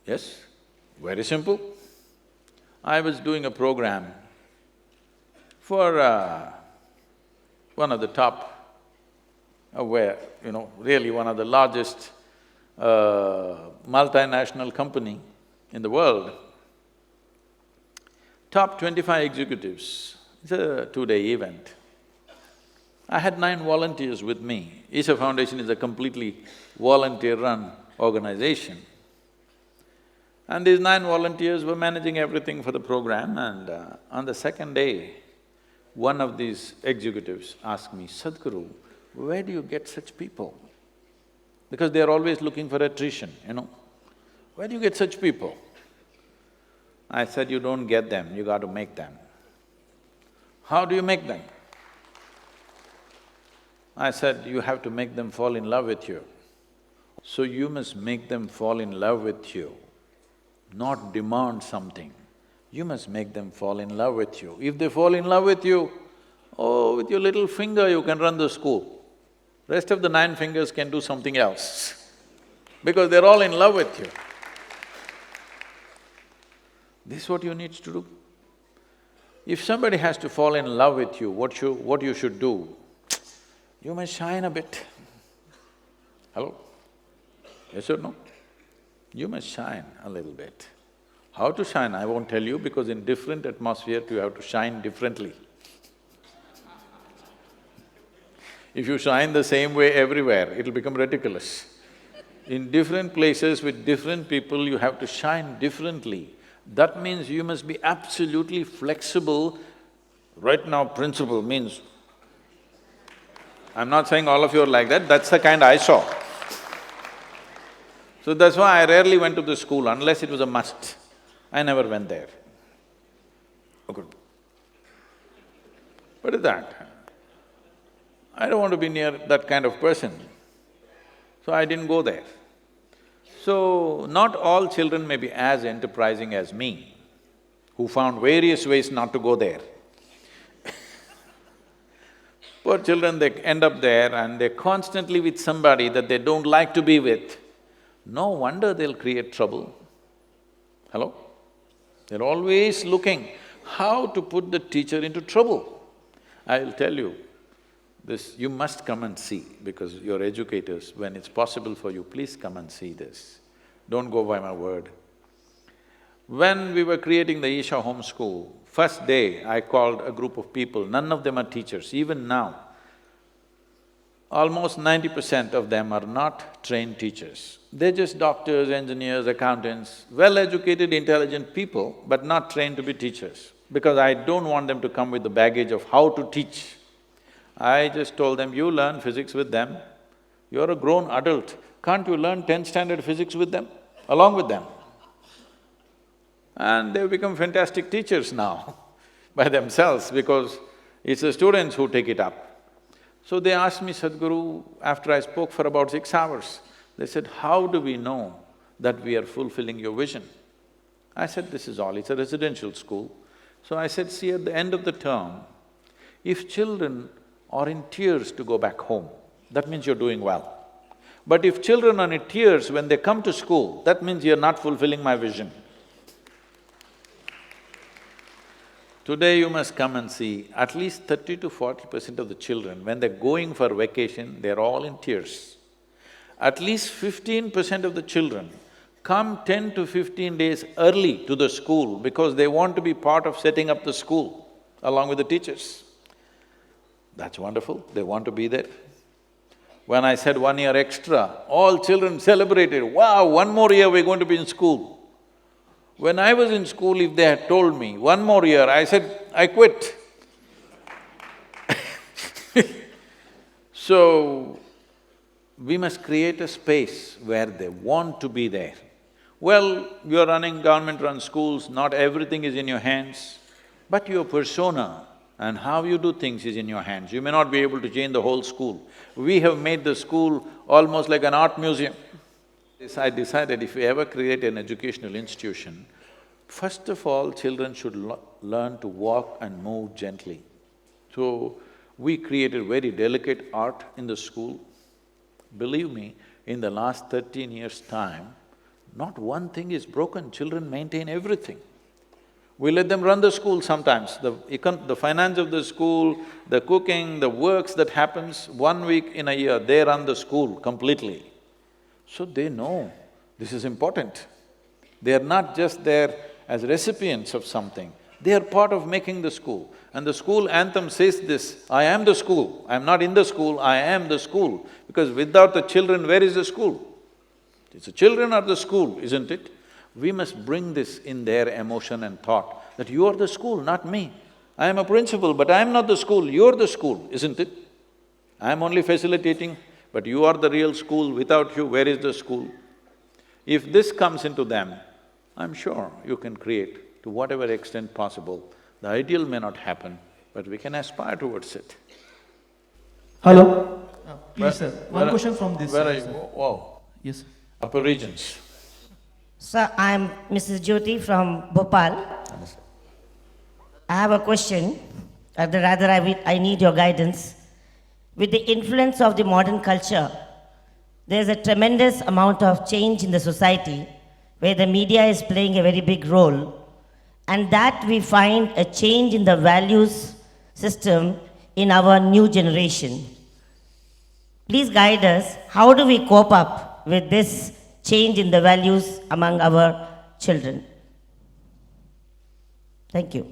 Yes, very simple. I was doing a program for one of the top, really one of the largest multinational company in the world. Top 25 executives, it's a 2-day event. I had 9 volunteers with me. Isha Foundation is a completely volunteer-run organization. And these 9 volunteers were managing everything for the program, and on the second day, one of these executives asked me, Sadhguru, where do you get such people? Because they're always looking for attrition, Where do you get such people? I said, you don't get them, you got to make them. How do you make them? I said, you have to make them fall in love with you. So you must make them fall in love with you, not demand something. You must make them fall in love with you. If they fall in love with you, oh, with your little finger you can run the school. Rest of the 9 fingers can do something else, because they're all in love with you. This is what you need to do. If somebody has to fall in love with you, what you should do? You must shine a bit. Hello? Yes or no? You must shine a little bit. How to shine, I won't tell you, because in different atmosphere you have to shine differently. If you shine the same way everywhere, it'll become ridiculous. In different places with different people, you have to shine differently. That means you must be absolutely flexible. Right now, principle means… I'm not saying all of you are like that, that's the kind I saw. So that's why I rarely went to the school unless it was a must. I never went there. Okay. What is that? I don't want to be near that kind of person, so I didn't go there. So, not all children may be as enterprising as me, who found various ways not to go there. Poor children, they end up there and they're constantly with somebody that they don't like to be with. No wonder they'll create trouble. Hello? They're always looking how to put the teacher into trouble. I'll tell you, this you must come and see, because you're educators, when it's possible for you, please come and see this. Don't go by my word. When we were creating the Isha Home School, first day I called a group of people, none of them are teachers, even now. Almost 90% of them are not trained teachers. They're just doctors, engineers, accountants, well-educated, intelligent people, but not trained to be teachers. Because I don't want them to come with the baggage of how to teach. I just told them, you learn physics with them. You're a grown adult, can't you learn 10th standard physics with them, along with them? And they've become fantastic teachers now by themselves, because it's the students who take it up. So they asked me, Sadhguru, after I spoke for about 6 hours, they said, how do we know that we are fulfilling your vision? I said, this is all, it's a residential school. So I said, see, at the end of the term, if children are in tears to go back home, that means you're doing well. But if children are in tears when they come to school, that means you're not fulfilling my vision. Today you must come and see, at least 30 to 40% of the children, when they're going for vacation, they're all in tears. At least 15% of the children come 10 to 15 days early to the school because they want to be part of setting up the school along with the teachers. That's wonderful, they want to be there. When I said 1 year extra, all children celebrated, wow, 1 more year we're going to be in school. When I was in school, if they had told me, 1 more year, I said, I quit. So, we must create a space where they want to be there. Well, you're running government-run schools, not everything is in your hands, but your persona and how you do things is in your hands. You may not be able to change the whole school. We have made the school almost like an art museum. I decided if we ever create an educational institution, first of all, children should learn to walk and move gently. So, we created very delicate art in the school. Believe me, in the last 13 years' time, not one thing is broken, children maintain everything. We let them run the school sometimes, the finance of the school, the cooking, the works that happens, 1 week in a year, they run the school completely. So they know this is important. They are not just there as recipients of something, they are part of making the school. And the school anthem says this, I am the school, I am not in the school, I am the school. Because without the children, where is the school? It's the children or the school, isn't it? We must bring this in their emotion and thought, that you are the school, not me. I am a principal, but I am not the school, you're the school, isn't it? I am only facilitating, but you are the real school. Without you, where is the school? If this comes into them, I'm sure you can create to whatever extent possible. The ideal may not happen, but we can aspire towards it. Hello? Please, sir, one question from this Where side, are you? sir. Wow, Yes. upper regions. Sir, I'm Mrs. Jyoti from Bhopal. I have a question, or rather I need your guidance. With the influence of the modern culture, there's a tremendous amount of change in the society where the media is playing a very big role, and that we find a change in the values system in our new generation. Please guide us, how do we cope up with this change in the values among our children? Thank you.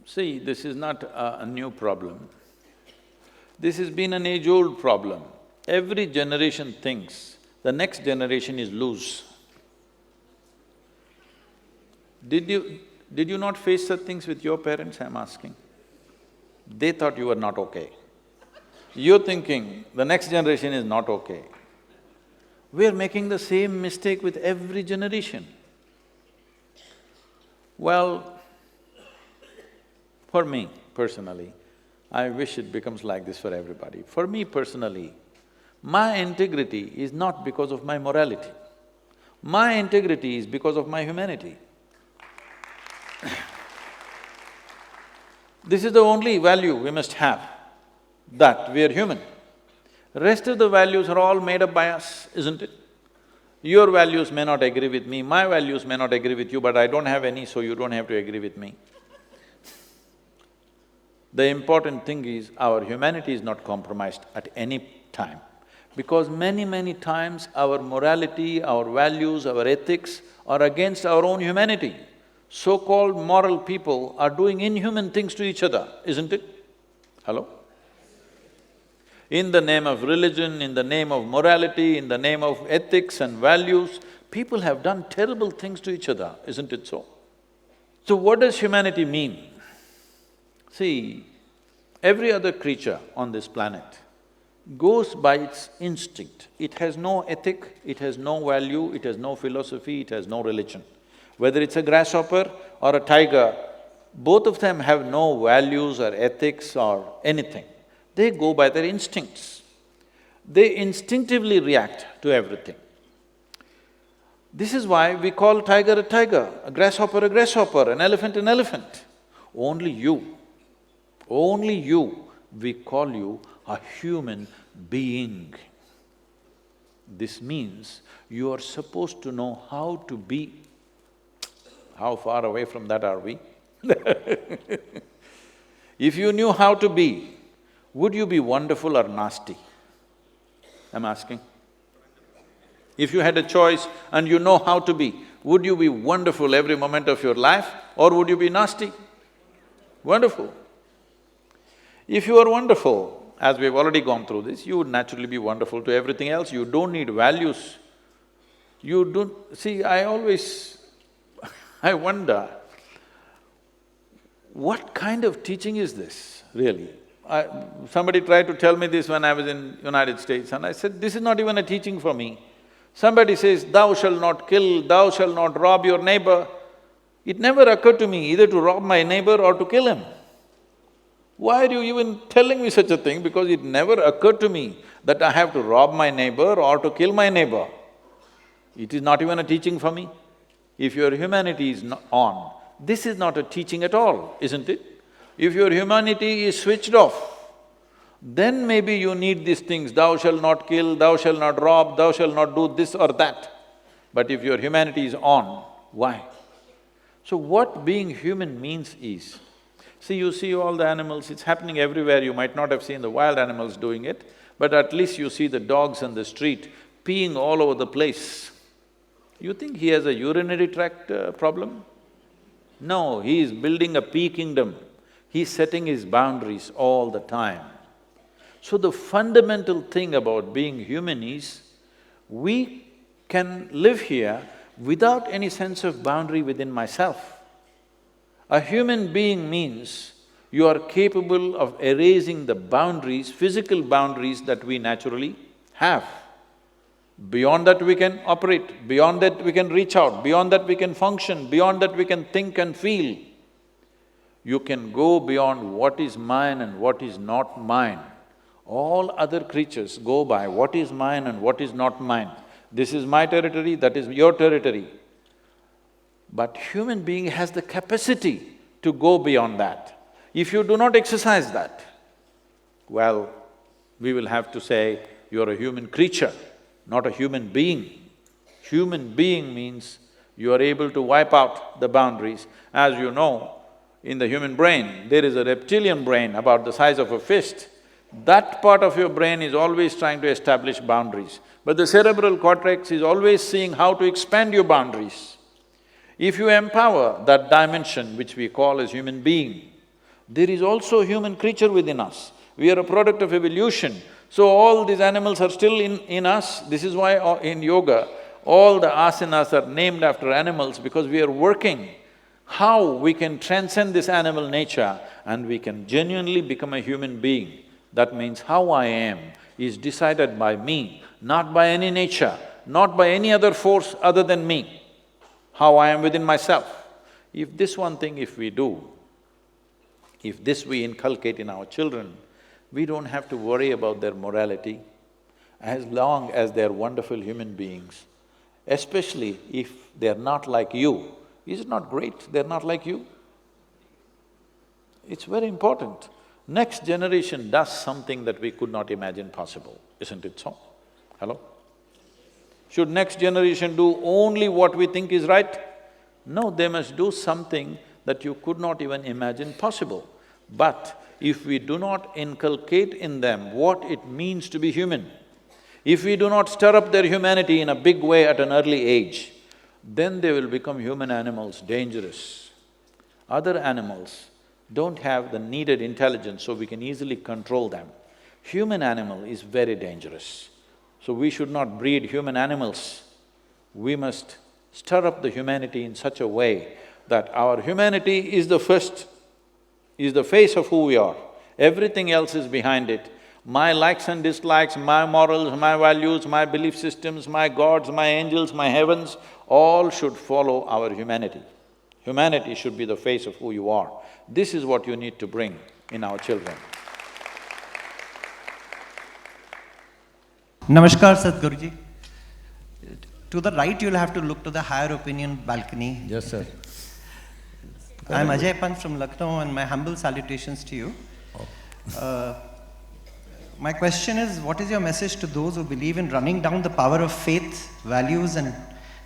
See, this is not a new problem. This has been an age-old problem. Every generation thinks the next generation is loose. Did you not face such things with your parents, I'm asking? They thought you were not okay. You're thinking the next generation is not okay. We are making the same mistake with every generation. Well, for me personally, I wish it becomes like this for everybody. For me personally, my integrity is not because of my morality. My integrity is because of my humanity. This is the only value we must have, that we are human. Rest of the values are all made up by us, isn't it? Your values may not agree with me, my values may not agree with you, but I don't have any, so you don't have to agree with me. The important thing is our humanity is not compromised at any time. Because many times our morality, our values, our ethics are against our own humanity. So-called moral people are doing inhuman things to each other, isn't it? Hello? In the name of religion, in the name of morality, in the name of ethics and values, people have done terrible things to each other, isn't it so? So what does humanity mean? See, every other creature on this planet goes by its instinct. It has no ethic, it has no value, it has no philosophy, it has no religion. Whether it's a grasshopper or a tiger, both of them have no values or ethics or anything. They go by their instincts. They instinctively react to everything. This is why we call a tiger, a grasshopper, an elephant, an elephant. Only you, we call you a human being. This means you are supposed to know how to be. How far away from that are we? If you knew how to be, would you be wonderful or nasty? I'm asking. If you had a choice and you know how to be, would you be wonderful every moment of your life or would you be nasty? Wonderful. If you are wonderful, as we've already gone through this, you would naturally be wonderful to everything else, you don't need values. You don't… See, I always… I wonder, what kind of teaching is this, really? Somebody tried to tell me this when I was in United States and I said, this is not even a teaching for me. Somebody says, thou shalt not kill, thou shalt not rob your neighbor. It never occurred to me either to rob my neighbor or to kill him. Why are you even telling me such a thing? Because it never occurred to me that I have to rob my neighbor or to kill my neighbor. It is not even a teaching for me. If your humanity is on, this is not a teaching at all, isn't it? If your humanity is switched off, then maybe you need these things, thou shalt not kill, thou shalt not rob, thou shalt not do this or that. But if your humanity is on, why? So what being human means is, see, you see all the animals, it's happening everywhere, you might not have seen the wild animals doing it, but at least you see the dogs on the street peeing all over the place. You think he has a urinary tract problem? No, he is building a pea kingdom. He's setting his boundaries all the time. So the fundamental thing about being human is, we can live here without any sense of boundary within myself. A human being means you are capable of erasing the boundaries, physical boundaries that we naturally have. Beyond that we can operate, beyond that we can reach out, beyond that we can function, beyond that we can think and feel. You can go beyond what is mine and what is not mine. All other creatures go by what is mine and what is not mine. This is my territory, that is your territory. But human being has the capacity to go beyond that. If you do not exercise that, well, we will have to say, you're a human creature, not a human being. Human being means you are able to wipe out the boundaries. As you know, in the human brain, there is a reptilian brain about the size of a fist. That part of your brain is always trying to establish boundaries. But the cerebral cortex is always seeing how to expand your boundaries. If you empower that dimension which we call as human being, there is also a human creature within us. We are a product of evolution. So all these animals are still in us. This is why in yoga, all the asanas are named after animals, because we are working how we can transcend this animal nature and we can genuinely become a human being. That means how I am is decided by me, not by any nature, not by any other force other than me, how I am within myself. If this one thing if we do, if this we inculcate in our children, we don't have to worry about their morality, as long as they're wonderful human beings. Especially if they're not like you. Is it not great they're not like you? It's very important. Next generation does something that we could not imagine possible, isn't it so? Hello? Should next generation do only what we think is right? No, they must do something that you could not even imagine possible. But if we do not inculcate in them what it means to be human, if we do not stir up their humanity in a big way at an early age, then they will become human animals, dangerous. Other animals don't have the needed intelligence, so we can easily control them. Human animal is very dangerous. So we should not breed human animals. We must stir up the humanity in such a way that our humanity is the first, is the face of who we are. Everything else is behind it. My likes and dislikes, my morals, my values, my belief systems, my gods, my angels, my heavens, all should follow our humanity. Humanity should be the face of who you are. This is what you need to bring in our children. Namaskar, Sadhguruji. To the right, you'll have to look to the higher opinion balcony. Yes, sir. I'm Ajay Pant from Lucknow, and my humble salutations to you. My question is, what is your message to those who believe in running down the power of faith, values, and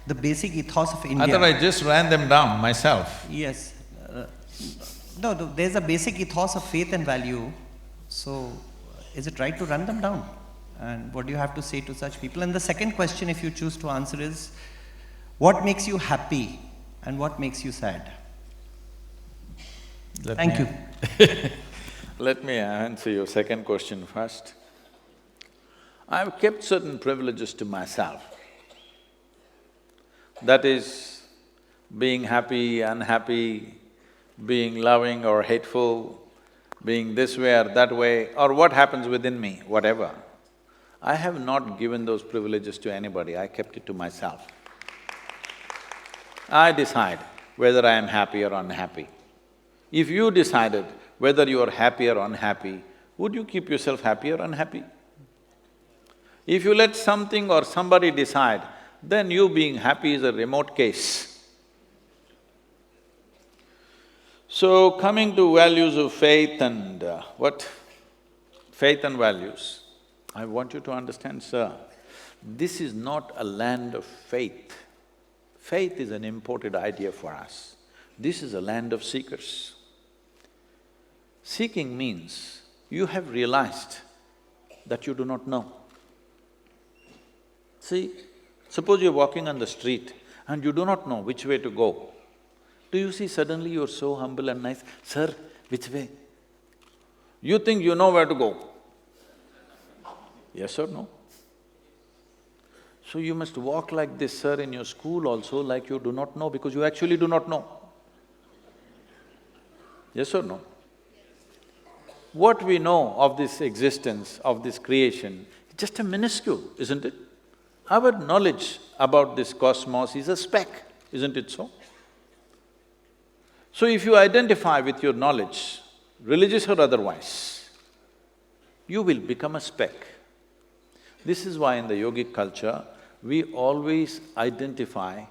the basic ethos of India? I thought I just ran them down myself. Yes. No, there's a basic ethos of faith and value. So, is it right to run them down? And what do you have to say to such people? And the second question, if you choose to answer, is what makes you happy and what makes you sad? Thank you. Let me answer your second question first. I've kept certain privileges to myself. That is, being happy, unhappy, being loving or hateful, being this way or that way, or what happens within me, whatever. I have not given those privileges to anybody, I kept it to myself. I decide whether I am happy or unhappy. If you decided whether you are happy or unhappy, would you keep yourself happy or unhappy? If you let something or somebody decide, then you being happy is a remote case. So, coming to values of faith and faith and values, I want you to understand, sir, this is not a land of faith. Faith is an imported idea for us. This is a land of seekers. Seeking means you have realized that you do not know. See, suppose you're walking on the street and you do not know which way to go. Do you see suddenly you're so humble and nice, sir, which way? You think you know where to go. Yes or no? So you must walk like this, sir, in your school also, like you do not know, because you actually do not know. Yes or no? What we know of this existence, of this creation, is just a minuscule, isn't it? Our knowledge about this cosmos is a speck, isn't it so? So if you identify with your knowledge, religious or otherwise, you will become a speck. This is why in the yogic culture, we always identify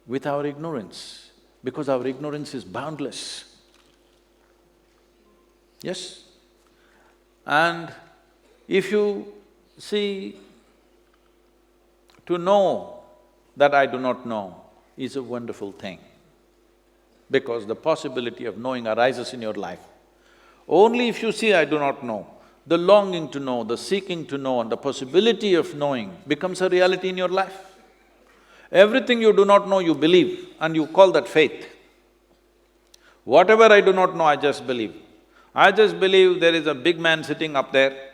with our ignorance, because our ignorance is boundless. Yes? And if you see, to know that I do not know is a wonderful thing, because the possibility of knowing arises in your life. Only if you see I do not know, the longing to know, the seeking to know and the possibility of knowing becomes a reality in your life. Everything you do not know, you believe and you call that faith. Whatever I do not know, I just believe. I just believe there is a big man sitting up there,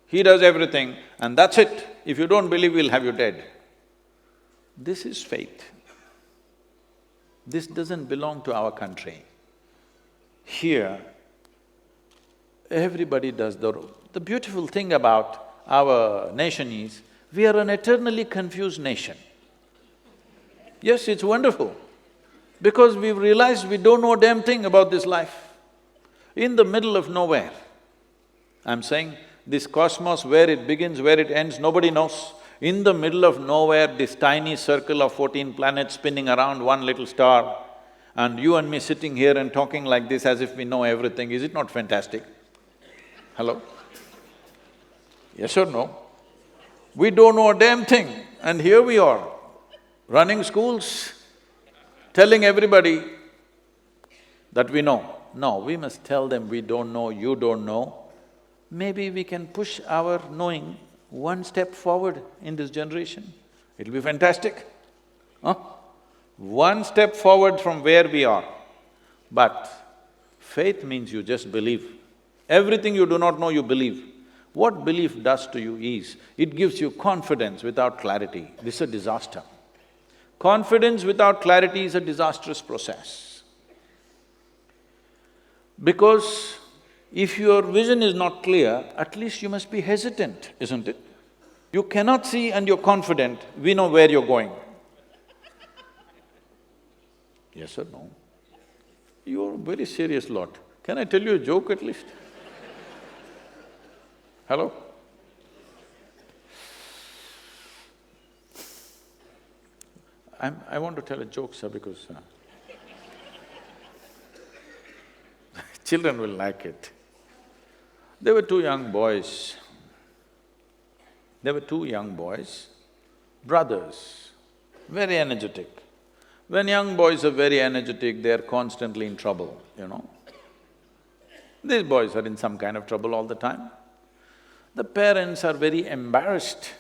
he does everything and that's it. If you don't believe, we'll have you dead. This is faith. This doesn't belong to our country. Here, everybody does the beautiful thing about our nation is, We are an eternally confused nation. Yes, it's wonderful, because we've realized we don't know a damn thing about this life. In the middle of nowhere, I'm saying, this cosmos, where it begins, where it ends, nobody knows. In the middle of nowhere, this tiny circle of 14 planets spinning around one little star, and you and me sitting here and talking like this as if we know everything, is it not fantastic? Hello? Yes or no? We don't know a damn thing, and here we are, running schools, telling everybody that we know. No, we must tell them we don't know, you don't know. Maybe we can push our knowing one step forward in this generation. It'll be fantastic, huh? One step forward from where we are. But faith means you just believe. Everything you do not know, you believe. What belief does to you is, it gives you confidence without clarity. This is a disaster. Confidence without clarity is a disastrous process. Because if your vision is not clear, at least you must be hesitant, isn't it? You cannot see and you're confident, we know where you're going. Yes or no? You're a very serious lot. Can I tell you a joke at least? Hello? I want to tell a joke, sir, because children will like it. There were two young boys. Brothers, very energetic. When young boys are very energetic, they are constantly in trouble, you know. These boys are in some kind of trouble all the time. The parents are very embarrassed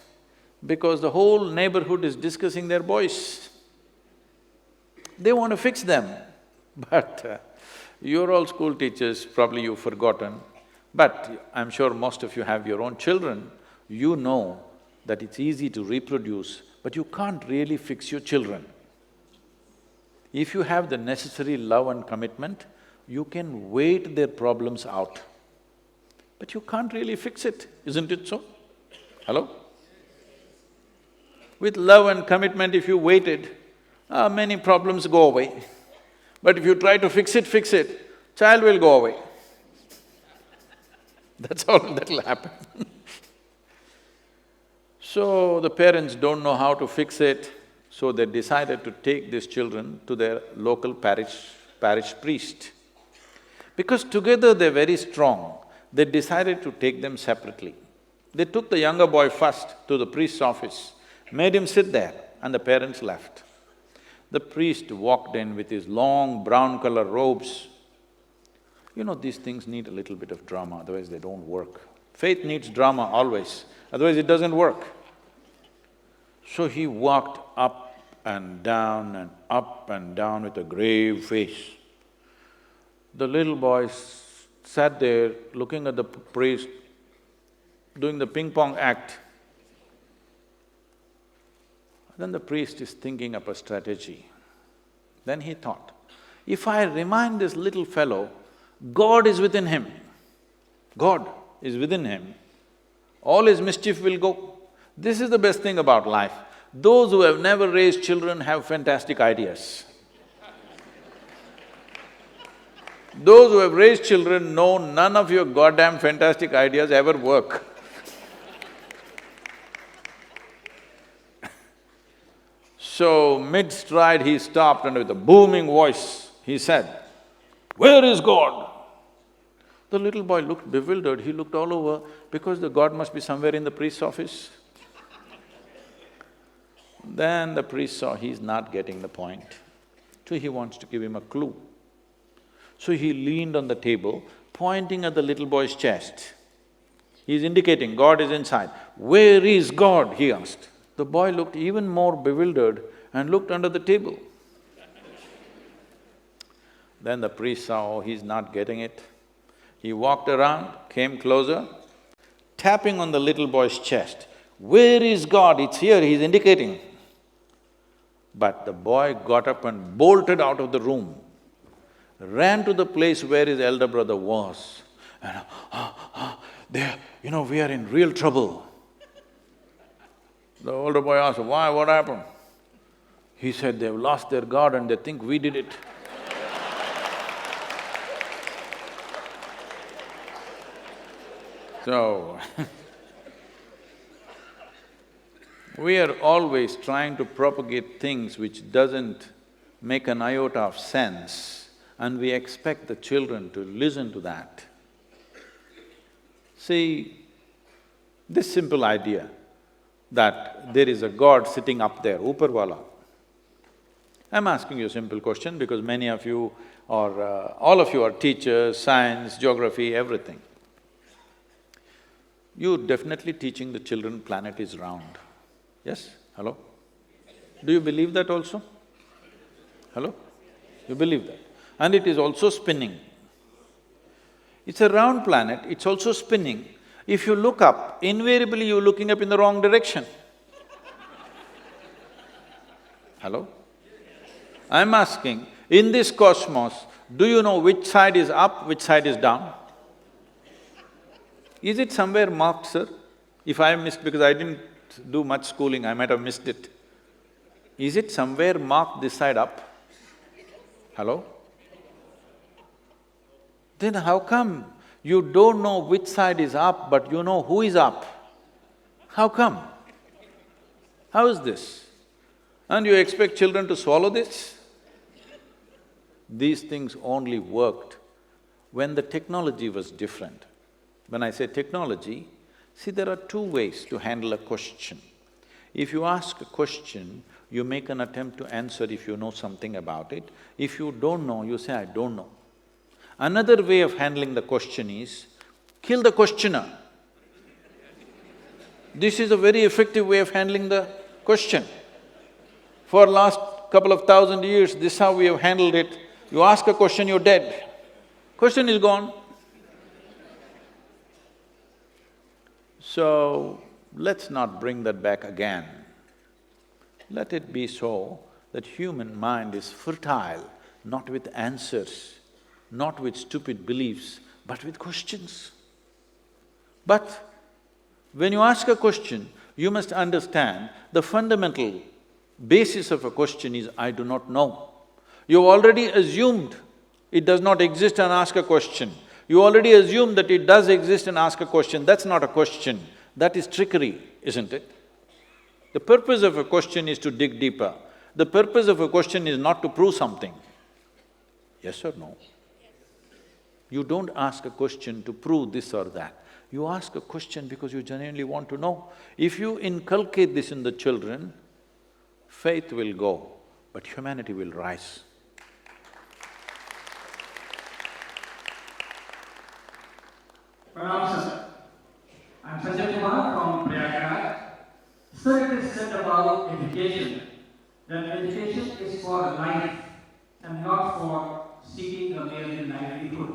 because the whole neighborhood is discussing their boys. They want to fix them, but you're all school teachers, probably you've forgotten, but I'm sure most of you have your own children. You know that it's easy to reproduce, but you can't really fix your children. If you have the necessary love and commitment, you can wait their problems out. But you can't really fix it, isn't it so? Hello? With love and commitment, if you waited, many problems go away. But if you try to fix it, child will go away. That's all that'll happen. So the parents don't know how to fix it, so they decided to take these children to their local parish priest. Because together they're very strong, they decided to take them separately. They took the younger boy first to the priest's office, made him sit there, and the parents left. The priest walked in with his long brown color robes. You know, these things need a little bit of drama, otherwise they don't work. Faith needs drama always, otherwise it doesn't work. So he walked up and down and up and down with a grave face. The little boy sat there looking at the priest doing the ping-pong act. Then the priest is thinking up a strategy. Then he thought, if I remind this little fellow, God is within him, God is within him, all his mischief will go. This is the best thing about life. Those who have never raised children have fantastic ideas. Those who have raised children know none of your goddamn fantastic ideas ever work. So, mid-stride he stopped and with a booming voice, he said, "Where is God?" The little boy looked bewildered, he looked all over because the God must be somewhere in the priest's office. Then the priest saw he's not getting the point, so he wants to give him a clue. So he leaned on the table, pointing at the little boy's chest. He's indicating, God is inside. "Where is God?" he asked. The boy looked even more bewildered and looked under the table. Then the priest saw, oh, he's not getting it. He walked around, came closer, tapping on the little boy's chest. "Where is God? It's here," he's indicating. But the boy got up and bolted out of the room, ran to the place where his elder brother was, and we are in real trouble. The older boy asked, why, what happened? He said, they've lost their God and they think we did it. So, we are always trying to propagate things which doesn't make an iota of sense, and we expect the children to listen to that. See, this simple idea that there is a God sitting up there, Uparwala. I'm asking you a simple question because many of you or all of you are teachers, science, geography, everything. You're definitely teaching the children planet is round. Yes? Hello? Do you believe that also? Hello? You believe that? And it is also spinning. It's a round planet, it's also spinning. If you look up, invariably you're looking up in the wrong direction. Hello? I'm asking, in this cosmos, do you know which side is up, which side is down? Is it somewhere marked, sir? If I missed, because I didn't do much schooling, I might have missed it. Is it somewhere marked this side up? Hello? Then how come you don't know which side is up, but you know who is up? How come? How is this? And you expect children to swallow this? These things only worked when the technology was different. When I say technology, see, there are two ways to handle a question. If you ask a question, you make an attempt to answer if you know something about it. If you don't know, you say, I don't know. Another way of handling the question is, kill the questioner. This is a very effective way of handling the question. For last couple of thousand years, this is how we have handled it. You ask a question, you're dead. Question is gone. So, let's not bring that back again. Let it be so that human mind is fertile, not with answers, not with stupid beliefs, but with questions. But when you ask a question, you must understand the fundamental basis of a question is, I do not know. You've already assumed it does not exist and ask a question. You already assume that it does exist and ask a question. That's not a question, that is trickery, isn't it? The purpose of a question is to dig deeper. The purpose of a question is not to prove something. Yes or no? You don't ask a question to prove this or that. You ask a question because you genuinely want to know. If you inculcate this in the children, faith will go, but humanity will rise. Pranam, sir. I'm Sanjay Kumar from Prayagraj. Sir, it is said about education, that education is for life and not for seeking a mere livelihood.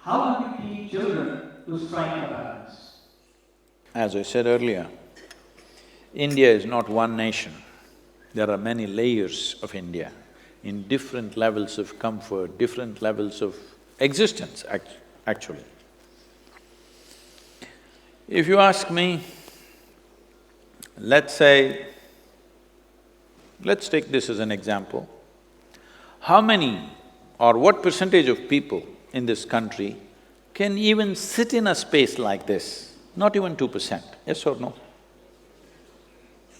How do we teach children to strike a balance? As I said earlier, India is not one nation. There are many layers of India in different levels of comfort, different levels of existence, actually. If you ask me, let's say, let's take this as an example. How many or what percentage of people in this country can even sit in a space like this? Not even 2%, yes or no?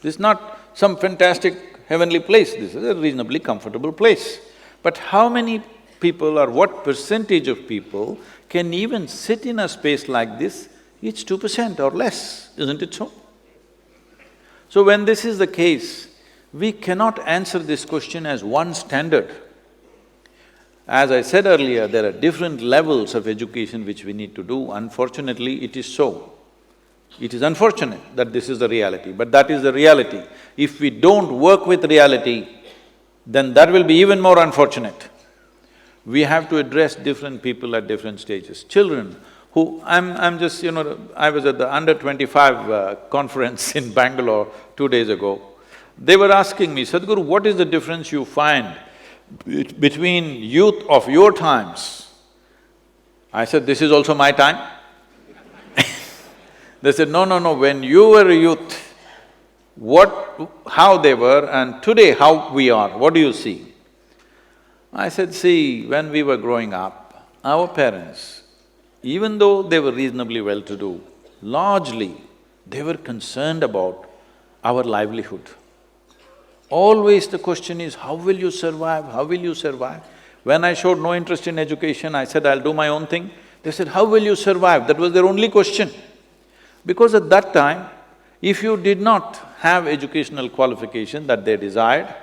This is not some fantastic heavenly place, this is a reasonably comfortable place. But how many people or what percentage of people can even sit in a space like this? It's 2% or less, isn't it so? So when this is the case, we cannot answer this question as one standard. As I said earlier, there are different levels of education which we need to do. Unfortunately, it is so. It is unfortunate that this is the reality, but that is the reality. If we don't work with reality, then that will be even more unfortunate. We have to address different people at different stages. Children who… I'm just, I was at the under 25 conference in Bangalore 2 days ago. They were asking me, Sadhguru, what is the difference you find between youth of your times? I said, this is also my time. They said, no, when you were a youth, how they were and today how we are, what do you see? I said, see, when we were growing up, our parents, even though they were reasonably well-to-do, largely they were concerned about our livelihood. Always the question is, how will you survive, how will you survive? When I showed no interest in education, I said, I'll do my own thing. They said, how will you survive? That was their only question. Because at that time, if you did not have educational qualification that they desired,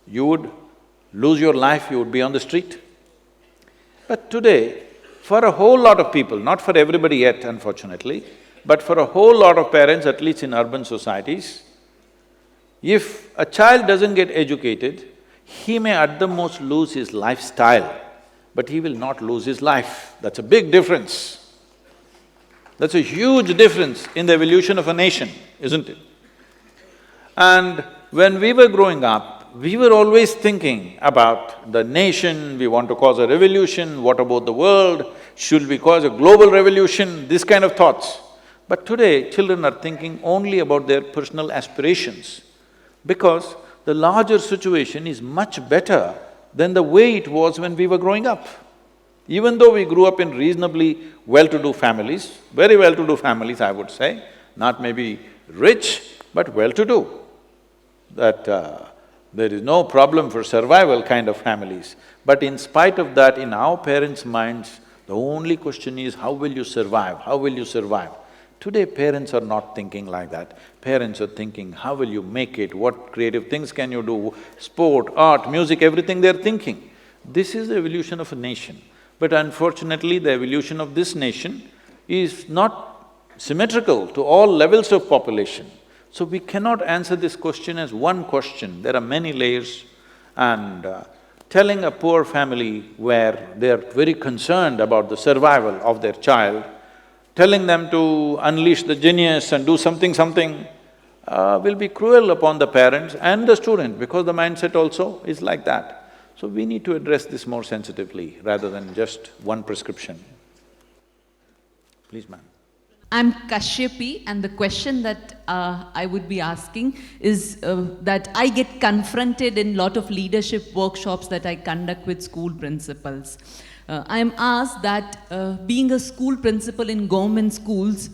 you would lose your life, you would be on the street. But today, for a whole lot of people, not for everybody yet unfortunately, but for a whole lot of parents, at least in urban societies, if a child doesn't get educated, he may at the most lose his lifestyle, but he will not lose his life. That's a big difference. That's a huge difference in the evolution of a nation, isn't it? And when we were growing up, we were always thinking about the nation, we want to cause a revolution, what about the world, should we cause a global revolution, this kind of thoughts. But today, children are thinking only about their personal aspirations, because the larger situation is much better than the way it was when we were growing up. Even though we grew up in reasonably well-to-do families, very well-to-do families, I would say, not maybe rich, but well-to-do, that there is no problem for survival kind of families. But in spite of that, in our parents' minds, the only question is, how will you survive, how will you survive? Today, parents are not thinking like that. Parents are thinking, how will you make it, what creative things can you do, sport, art, music, everything they're thinking. This is the evolution of a nation. But unfortunately, the evolution of this nation is not symmetrical to all levels of population. So we cannot answer this question as one question, there are many layers. And telling a poor family where they're very concerned about the survival of their child, telling them to unleash the genius and do something will be cruel upon the parents and the student, because the mindset also is like that. So we need to address this more sensitively rather than just one prescription. Please, ma'am. I'm Kashyapi, and the question that I would be asking is that I get confronted in lot of leadership workshops that I conduct with school principals. I am asked that being a school principal in government schools,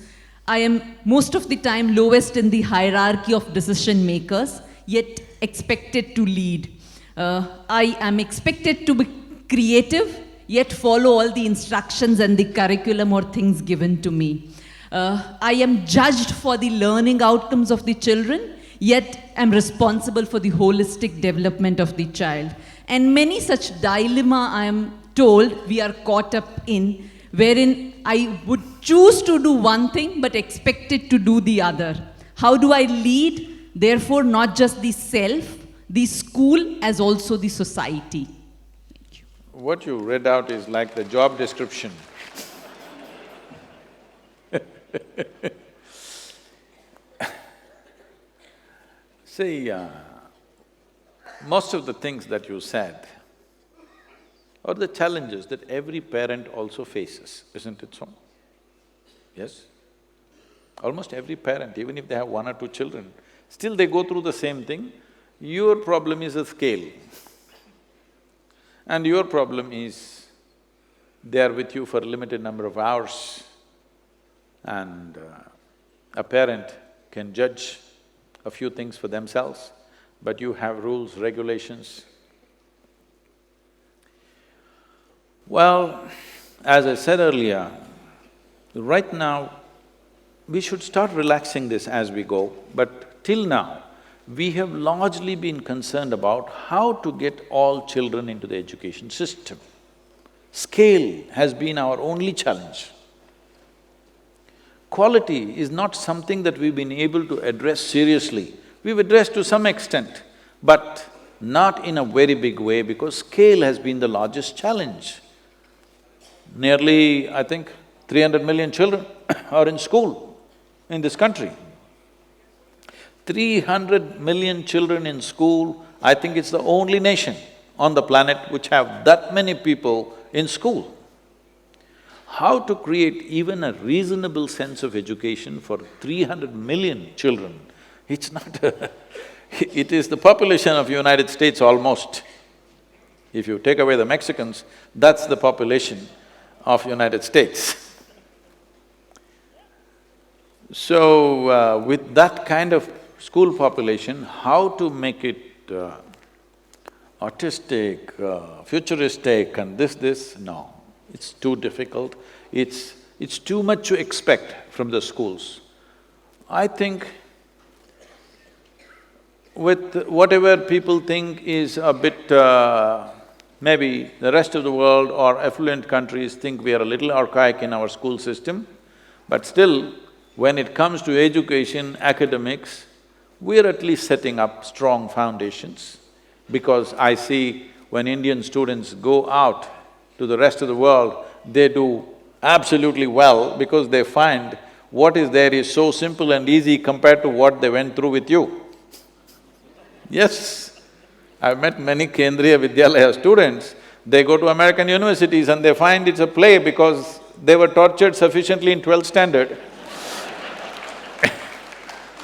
I am most of the time lowest in the hierarchy of decision makers, yet expected to lead. I am expected to be creative, yet follow all the instructions and the curriculum or things given to me. I am judged for the learning outcomes of the children, yet am responsible for the holistic development of the child. And many such dilemma I am told we are caught up in, wherein I would choose to do one thing but expected to do the other. How do I lead? Therefore, not just the self, the school as also the society. Thank you. What you read out is like the job description. See, most of the things that you said are the challenges that every parent also faces, isn't it so? Yes? Almost every parent, even if they have one or two children, still they go through the same thing. Your problem is a scale. And your problem is, they are with you for a limited number of hours, and a parent can judge a few things for themselves, but you have rules, regulations. Well, as I said earlier, right now, we should start relaxing this as we go, but till now, we have largely been concerned about how to get all children into the education system. Scale has been our only challenge. Quality is not something that we've been able to address seriously. We've addressed to some extent, but not in a very big way because scale has been the largest challenge. Nearly, I think, 300 million children are in school in this country. 300 million children in school, I think it's the only nation on the planet which have that many people in school. How to create even a reasonable sense of education for 300 million children It's not it is the population of United States almost. If you take away the Mexicans, that's the population of United States. So, with that kind of school population, how to make it artistic, futuristic and this, no. It's too difficult. It's too much to expect from the schools. I think with whatever people think is a bit… maybe the rest of the world or affluent countries think we are a little archaic in our school system, but still, when it comes to education, academics, we're at least setting up strong foundations. Because I see when Indian students go out to the rest of the world, they do absolutely well because they find what is there is so simple and easy compared to what they went through with you. Yes, I've met many Kendriya Vidyalaya students, they go to American universities and they find it's a play because they were tortured sufficiently in 12th standard.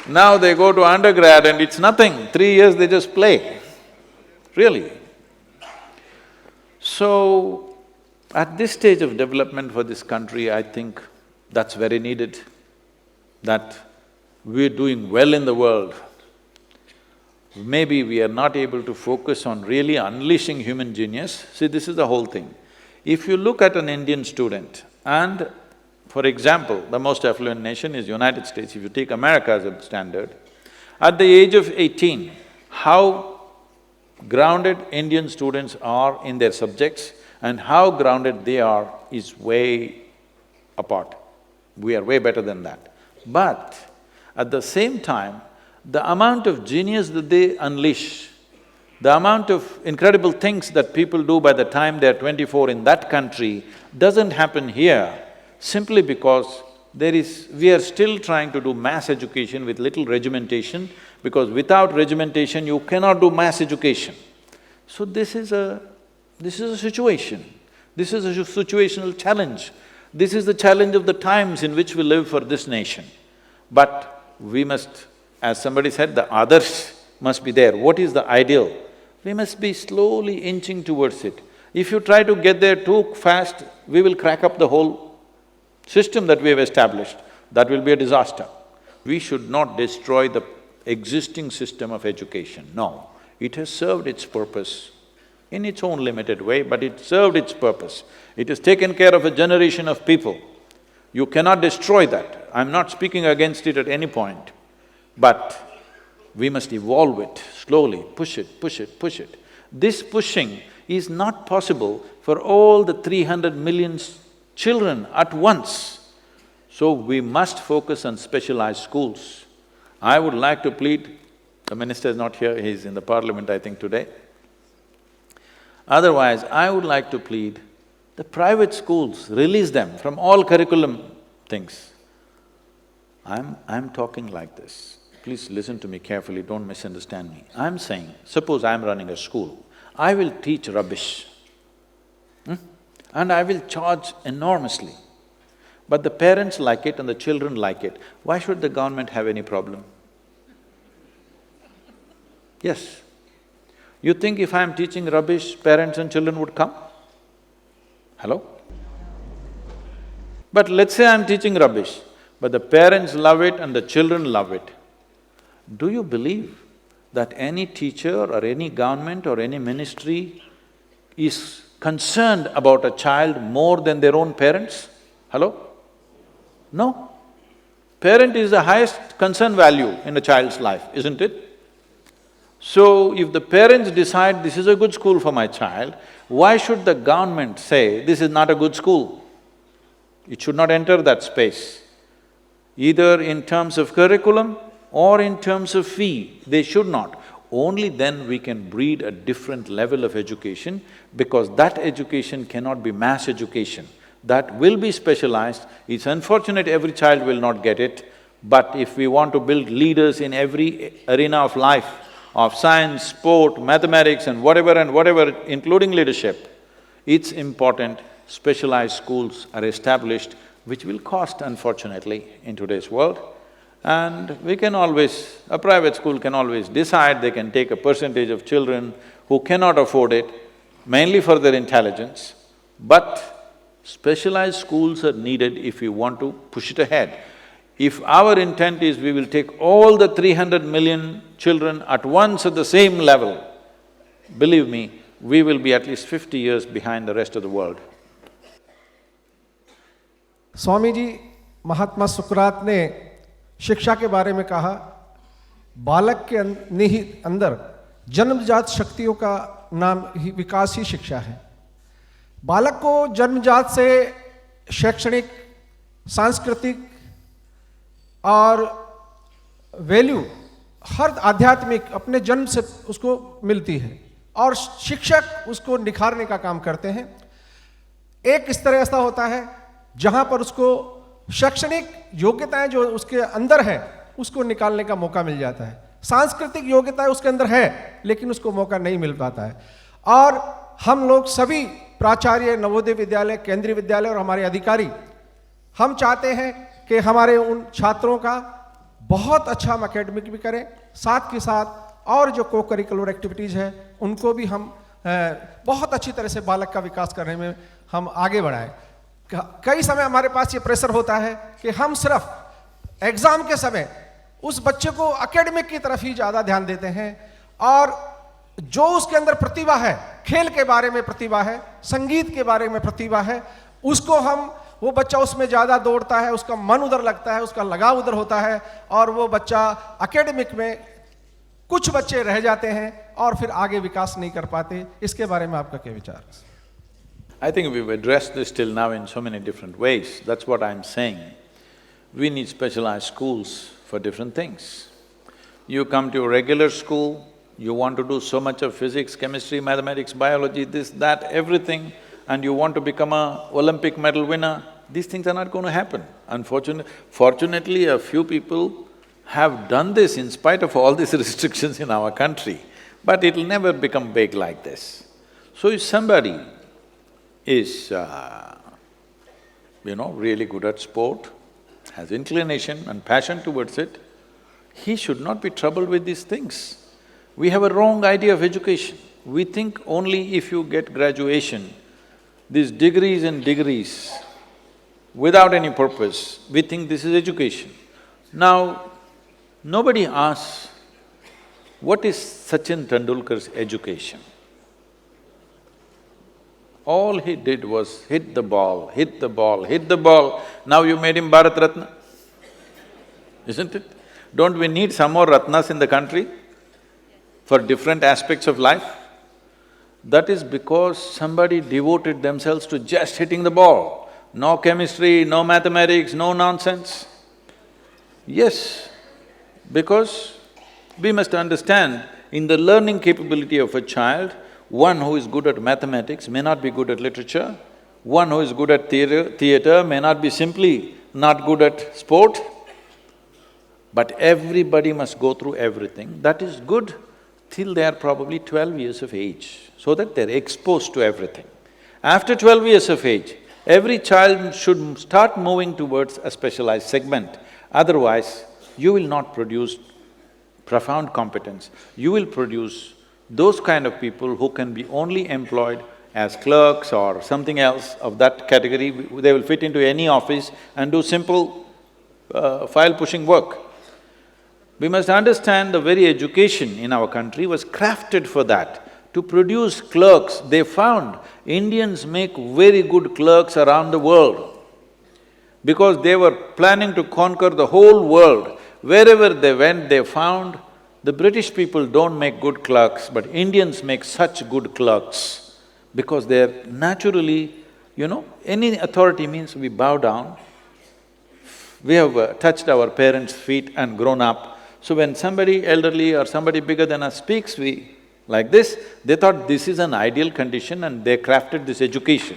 Now they go to undergrad and it's nothing, 3 years they just play, really. So, at this stage of development for this country, I think that's very needed, that we're doing well in the world. Maybe we are not able to focus on really unleashing human genius. See, this is the whole thing. If you look at an Indian student and, for example, the most affluent nation is United States, if you take America as a standard, at the age of 18, how grounded Indian students are in their subjects and how grounded they are is way apart. We are way better than that. But at the same time, the amount of genius that they unleash, the amount of incredible things that people do by the time they're 24 in that country doesn't happen here simply because we are still trying to do mass education with little regimentation, because without regimentation you cannot do mass education. So this is a situation, this is a situational challenge. This is the challenge of the times in which we live for this nation. But we must, as somebody said, the others must be there. What is the ideal? We must be slowly inching towards it. If you try to get there too fast, we will crack up the whole system that we have established. That will be a disaster. We should not destroy the existing system of education, no. It has served its purpose in its own limited way, but it served its purpose. It has taken care of a generation of people. You cannot destroy that. I'm not speaking against it at any point, but we must evolve it slowly, push it, push it, push it. This pushing is not possible for all the 300 million children at once. So we must focus on specialized schools. I would like to plead, the minister is not here, he's in the parliament I think today. Otherwise, I would like to plead, the private schools, release them from all curriculum things. I'm talking like this. Please listen to me carefully, don't misunderstand me. I'm saying, suppose I'm running a school, I will teach rubbish, and I will charge enormously. But the parents like it and the children like it. Why should the government have any problem? Yes. You think if I'm teaching rubbish, parents and children would come? Hello? But let's say I'm teaching rubbish, but the parents love it and the children love it. Do you believe that any teacher or any government or any ministry is concerned about a child more than their own parents? Hello? No. Parent is the highest concern value in a child's life, isn't it? So, if the parents decide this is a good school for my child, why should the government say this is not a good school? It should not enter that space. Either in terms of curriculum or in terms of fee, they should not. Only then we can breed a different level of education, because that education cannot be mass education. That will be specialized. It's unfortunate every child will not get it, but if we want to build leaders in every arena of life, of science, sport, mathematics and whatever, including leadership, it's important specialized schools are established, which will cost unfortunately in today's world. And we can always… a private school can always decide, they can take a percentage of children who cannot afford it, mainly for their intelligence, but specialized schools are needed if we want to push it ahead. If our intent is we will take all the 300 million children at once at the same level, believe me, we will be at least 50 years behind the rest of the world. Swami ji, महात्मा सुकरात ने शिक्षा के बारे में कहा, बालक के निहित अंदर जन्मजात शक्तियों का नाम ही विकास ही शिक्षा है। बालक को जन्मजात से शैक्षणिक, सांस्कृतिक और वैल्यू हर आध्यात्मिक अपने जन्म से उसको मिलती है और शिक्षक उसको निखारने का काम करते हैं। एक स्तर ऐसा होता है जहां पर उसको शैक्षणिक योग्यताएं जो उसके अंदर है उसको निकालने का मौका मिल जाता है, सांस्कृतिक योग्यताएं उसके अंदर है लेकिन उसको मौका नहीं मिल पाता है। और हम लोग सभी प्राचार्य, नवोदय विद्यालय, केंद्रीय विद्यालय और हमारे अधिकारी, हम चाहते हैं कि हमारे उन छात्रों का बहुत अच्छा हम एकेडमिक भी करें, साथ के साथ और जो को करिकुलर एक्टिविटीज़ है उनको भी हम बहुत अच्छी तरह से बालक का विकास करने में हम आगे बढ़ाएं। कई समय हमारे पास ये प्रेशर होता है कि हम सिर्फ एग्ज़ाम के समय उस बच्चे को एकेडमिक की तरफ ही ज़्यादा ध्यान देते हैं और जो उसके अंदर प्रतिभा है, खेल के बारे में प्रतिभा है, संगीत के बारे में प्रतिभा है, उसको हम वो बच्चा उसमें ज़्यादा दौड़ता है, उसका मन उधर लगता है, उसका लगाव उधर होता है और वो बच्चा एकेडमिक में कुछ बच्चे रह जाते हैं और फिर आगे विकास नहीं कर पाते। इसके बारे में आपका क्या विचार है? I think we've addressed this till now in so many different ways, that's what I'm saying. We need specialized schools for different things. You come to a regular school, you want to do so much of physics, chemistry, mathematics, biology, this, that, everything, and you want to become an Olympic medal winner, these things are not going to happen. Fortunately, a few people have done this in spite of all these restrictions in our country, but it'll never become big like this. So if somebody is, really good at sport, has inclination and passion towards it, he should not be troubled with these things. We have a wrong idea of education. We think only if you get graduation, these degrees and degrees, without any purpose, we think this is education. Now, nobody asks, what is Sachin Tendulkar's education? All he did was hit the ball, hit the ball, hit the ball. Now you made him Bharat Ratna, isn't it? Don't we need some more Ratnas in the country for different aspects of life? That is because somebody devoted themselves to just hitting the ball. No chemistry, no mathematics, no nonsense. Yes, because we must understand, in the learning capability of a child, one who is good at mathematics may not be good at literature, one who is good at theatre may not be simply not good at sport, but everybody must go through everything. That is good till they are probably 12 years of age, so that they're exposed to everything. After 12 years of age, every child should start moving towards a specialized segment. Otherwise, you will not produce profound competence. You will produce those kind of people who can be only employed as clerks or something else of that category. They will fit into any office and do simple file-pushing work. We must understand the very education in our country was crafted for that, to produce clerks. They found Indians make very good clerks around the world because they were planning to conquer the whole world. Wherever they went, they found the British people don't make good clerks, but Indians make such good clerks because they're naturally, any authority means we bow down. We have touched our parents' feet and grown up. So when somebody elderly or somebody bigger than us speaks, we… like this, they thought this is an ideal condition and they crafted this education.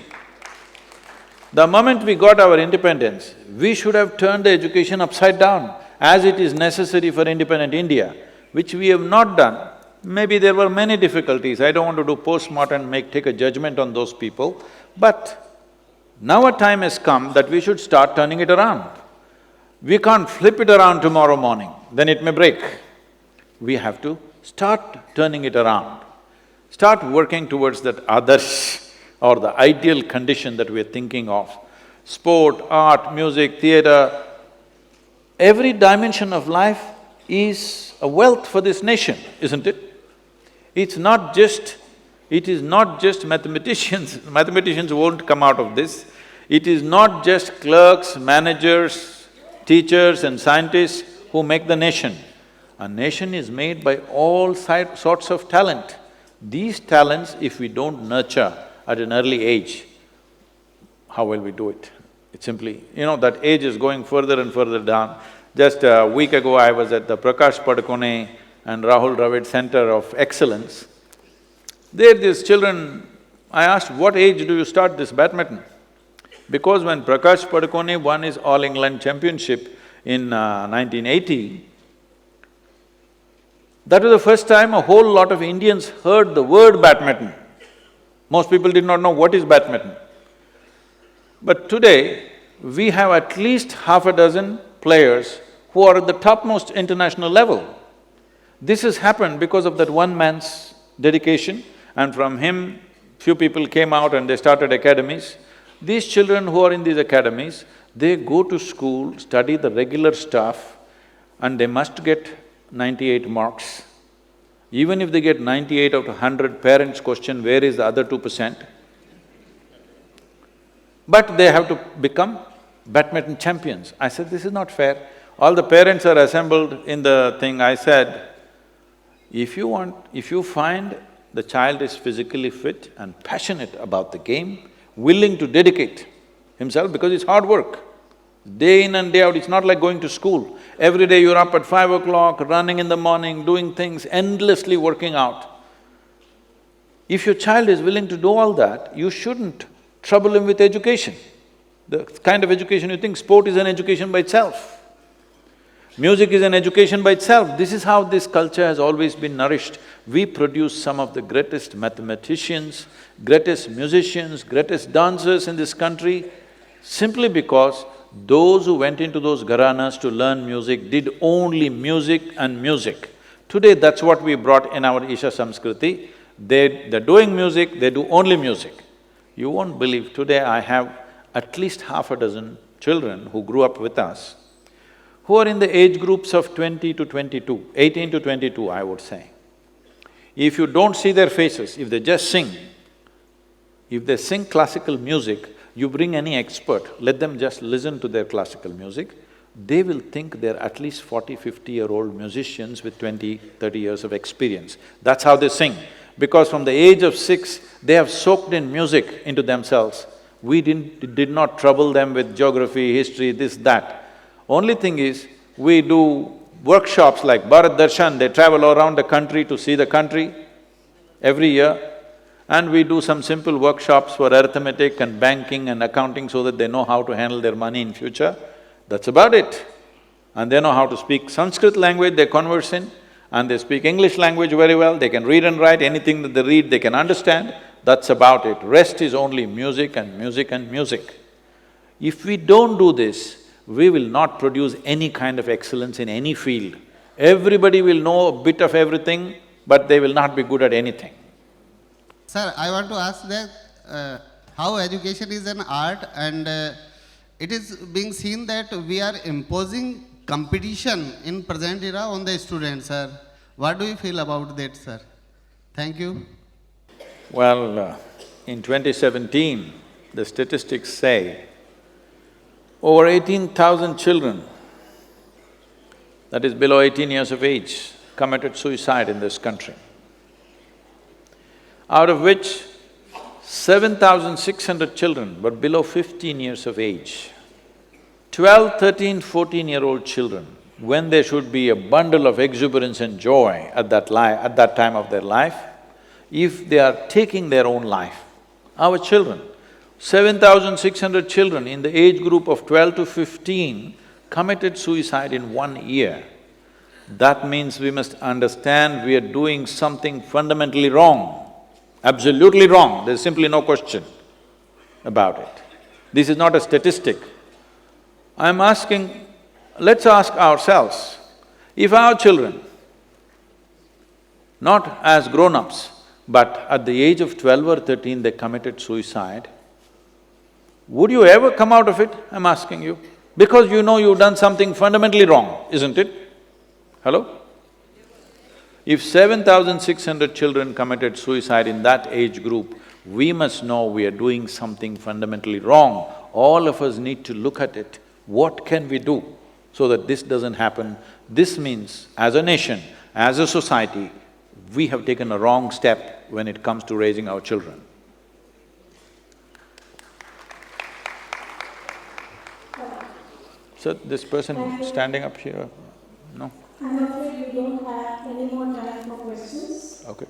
The moment we got our independence, we should have turned the education upside down, as it is necessary for independent India, which we have not done. Maybe there were many difficulties, I don't want to do post-mortem and take a judgment on those people, but now a time has come that we should start turning it around. We can't flip it around tomorrow morning, then it may break. We have to start turning it around, start working towards that adarsh or the ideal condition that we're thinking of. Sport, art, music, theatre, every dimension of life is a wealth for this nation, isn't it? It is not just mathematicians, mathematicians won't come out of this. It is not just clerks, managers, teachers and scientists who make the nation. A nation is made by all sorts of talent. These talents, if we don't nurture at an early age, how will we do it? It's simply… that age is going further and further down. Just a week ago, I was at the Prakash Padukone and Rahul Dravid Center of Excellence. There, these children… I asked, what age do you start this badminton? Because when Prakash Padukone won his All England Championship in 1980, that was the first time a whole lot of Indians heard the word badminton. Most people did not know what is badminton. But today, we have at least half a dozen players who are at the topmost international level. This has happened because of that one man's dedication, and from him, few people came out and they started academies. These children who are in these academies, they go to school, study the regular stuff, and they must get 98 marks. Even if they get 98 out of 100, parents question, where is the other 2%? But they have to become badminton champions. I said, this is not fair. All the parents are assembled in the thing. I said, if you find the child is physically fit and passionate about the game, willing to dedicate himself, because it's hard work. Day in and day out, it's not like going to school. Every day you're up at 5 o'clock, running in the morning, doing things, endlessly working out. If your child is willing to do all that, you shouldn't trouble him with education. The kind of education you think, sport is an education by itself. Music is an education by itself. This is how this culture has always been nourished. We produce some of the greatest mathematicians, greatest musicians, greatest dancers in this country, simply because those who went into those gharanas to learn music did only music and music. Today, that's what we brought in our Isha Samskriti. They're doing music, they do only music. You won't believe, today I have at least half a dozen children who grew up with us, who are in the age groups of 20 to 22, 18 to 22, I would say. If you don't see their faces, if they just sing, if they sing classical music, you bring any expert, let them just listen to their classical music, they will think they're at least 40, 50-year-old musicians with 20, 30 years of experience. That's how they sing. Because from the age of 6, they have soaked in music into themselves. We did not trouble them with geography, history, this, that. Only thing is, we do workshops like Bharat Darshan, they travel around the country to see the country every year. And we do some simple workshops for arithmetic and banking and accounting so that they know how to handle their money in future. That's about it. And they know how to speak Sanskrit language, they converse in, and they speak English language very well, they can read and write, anything that they read, they can understand. That's about it. Rest is only music and music and music. If we don't do this, we will not produce any kind of excellence in any field. Everybody will know a bit of everything, but they will not be good at anything. Sir, I want to ask that how education is an art, and it is being seen that we are imposing competition in present era on the students, sir. What do you feel about that, sir? Thank you. Well, in 2017, the statistics say over 18,000 children, that is below 18 years of age, committed suicide in this country. Out of which 7,600 children were below 15 years of age. 12, 13, 14-year-old children, when they should be a bundle of exuberance and joy at that time of their life, if they are taking their own life, our children, 7,600 children in the age group of 12 to 15 committed suicide in 1 year. That means we must understand we are doing something fundamentally wrong, absolutely wrong, there's simply no question about it. This is not a statistic. I'm asking let's ask ourselves, if our children, not as grown-ups, but at the age of 12 or 13 they committed suicide, would you ever come out of it, I'm asking you? Because you know you've done something fundamentally wrong, isn't it? Hello? If 7,600 children committed suicide in that age group, we must know we are doing something fundamentally wrong. All of us need to look at it. What can we do so that this doesn't happen? This means, as a nation, as a society, we have taken a wrong step when it comes to raising our children. So, this person standing up here, no? I'm afraid we don't have any more time for questions. Okay.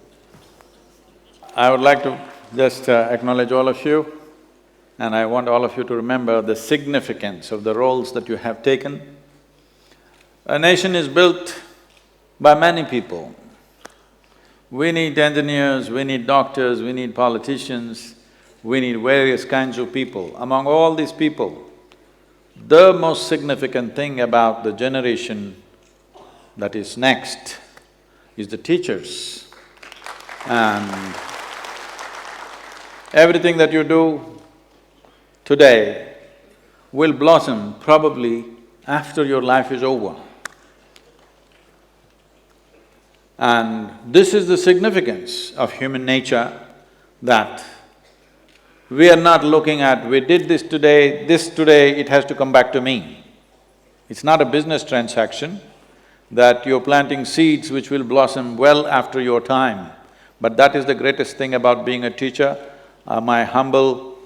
I would like to just acknowledge all of you, and I want all of you to remember the significance of the roles that you have taken. A nation is built by many people. We need engineers, we need doctors, we need politicians, we need various kinds of people. Among all these people, the most significant thing about the generation that is next is the teachers. And everything that you do today will blossom probably after your life is over. And this is the significance of human nature, that we are not looking at, we did this today, it has to come back to me. It's not a business transaction that you're planting seeds which will blossom well after your time. But that is the greatest thing about being a teacher. My humble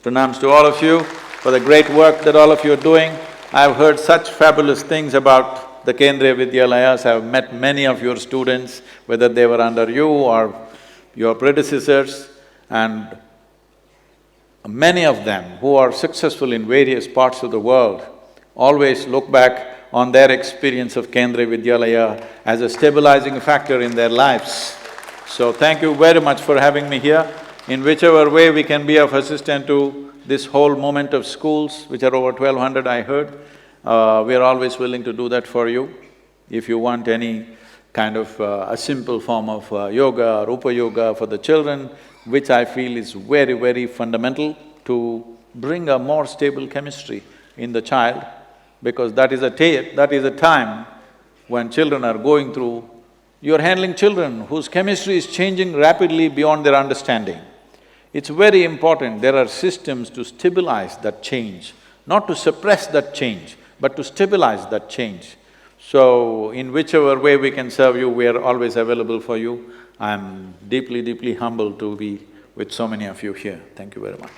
pranams to all of you for the great work that all of you are doing. I've heard such fabulous things about the Kendriya Vidyalayas. I've met many of your students, whether they were under you or your predecessors, and many of them who are successful in various parts of the world always look back on their experience of Kendriya Vidyalaya as a stabilizing factor in their lives. So thank you very much for having me here. In whichever way we can be of assistance to this whole movement of schools, which are over 1,200 I heard, we are always willing to do that for you. If you want any kind of a simple form of yoga or Rupa Yoga for the children, which I feel is very, very fundamental to bring a more stable chemistry in the child, because that is a time when children are going through… You're handling children whose chemistry is changing rapidly beyond their understanding. It's very important, there are systems to stabilize that change, not to suppress that change, but to stabilize that change. So, in whichever way we can serve you, we are always available for you. I'm deeply, deeply humbled to be with so many of you here. Thank you very much.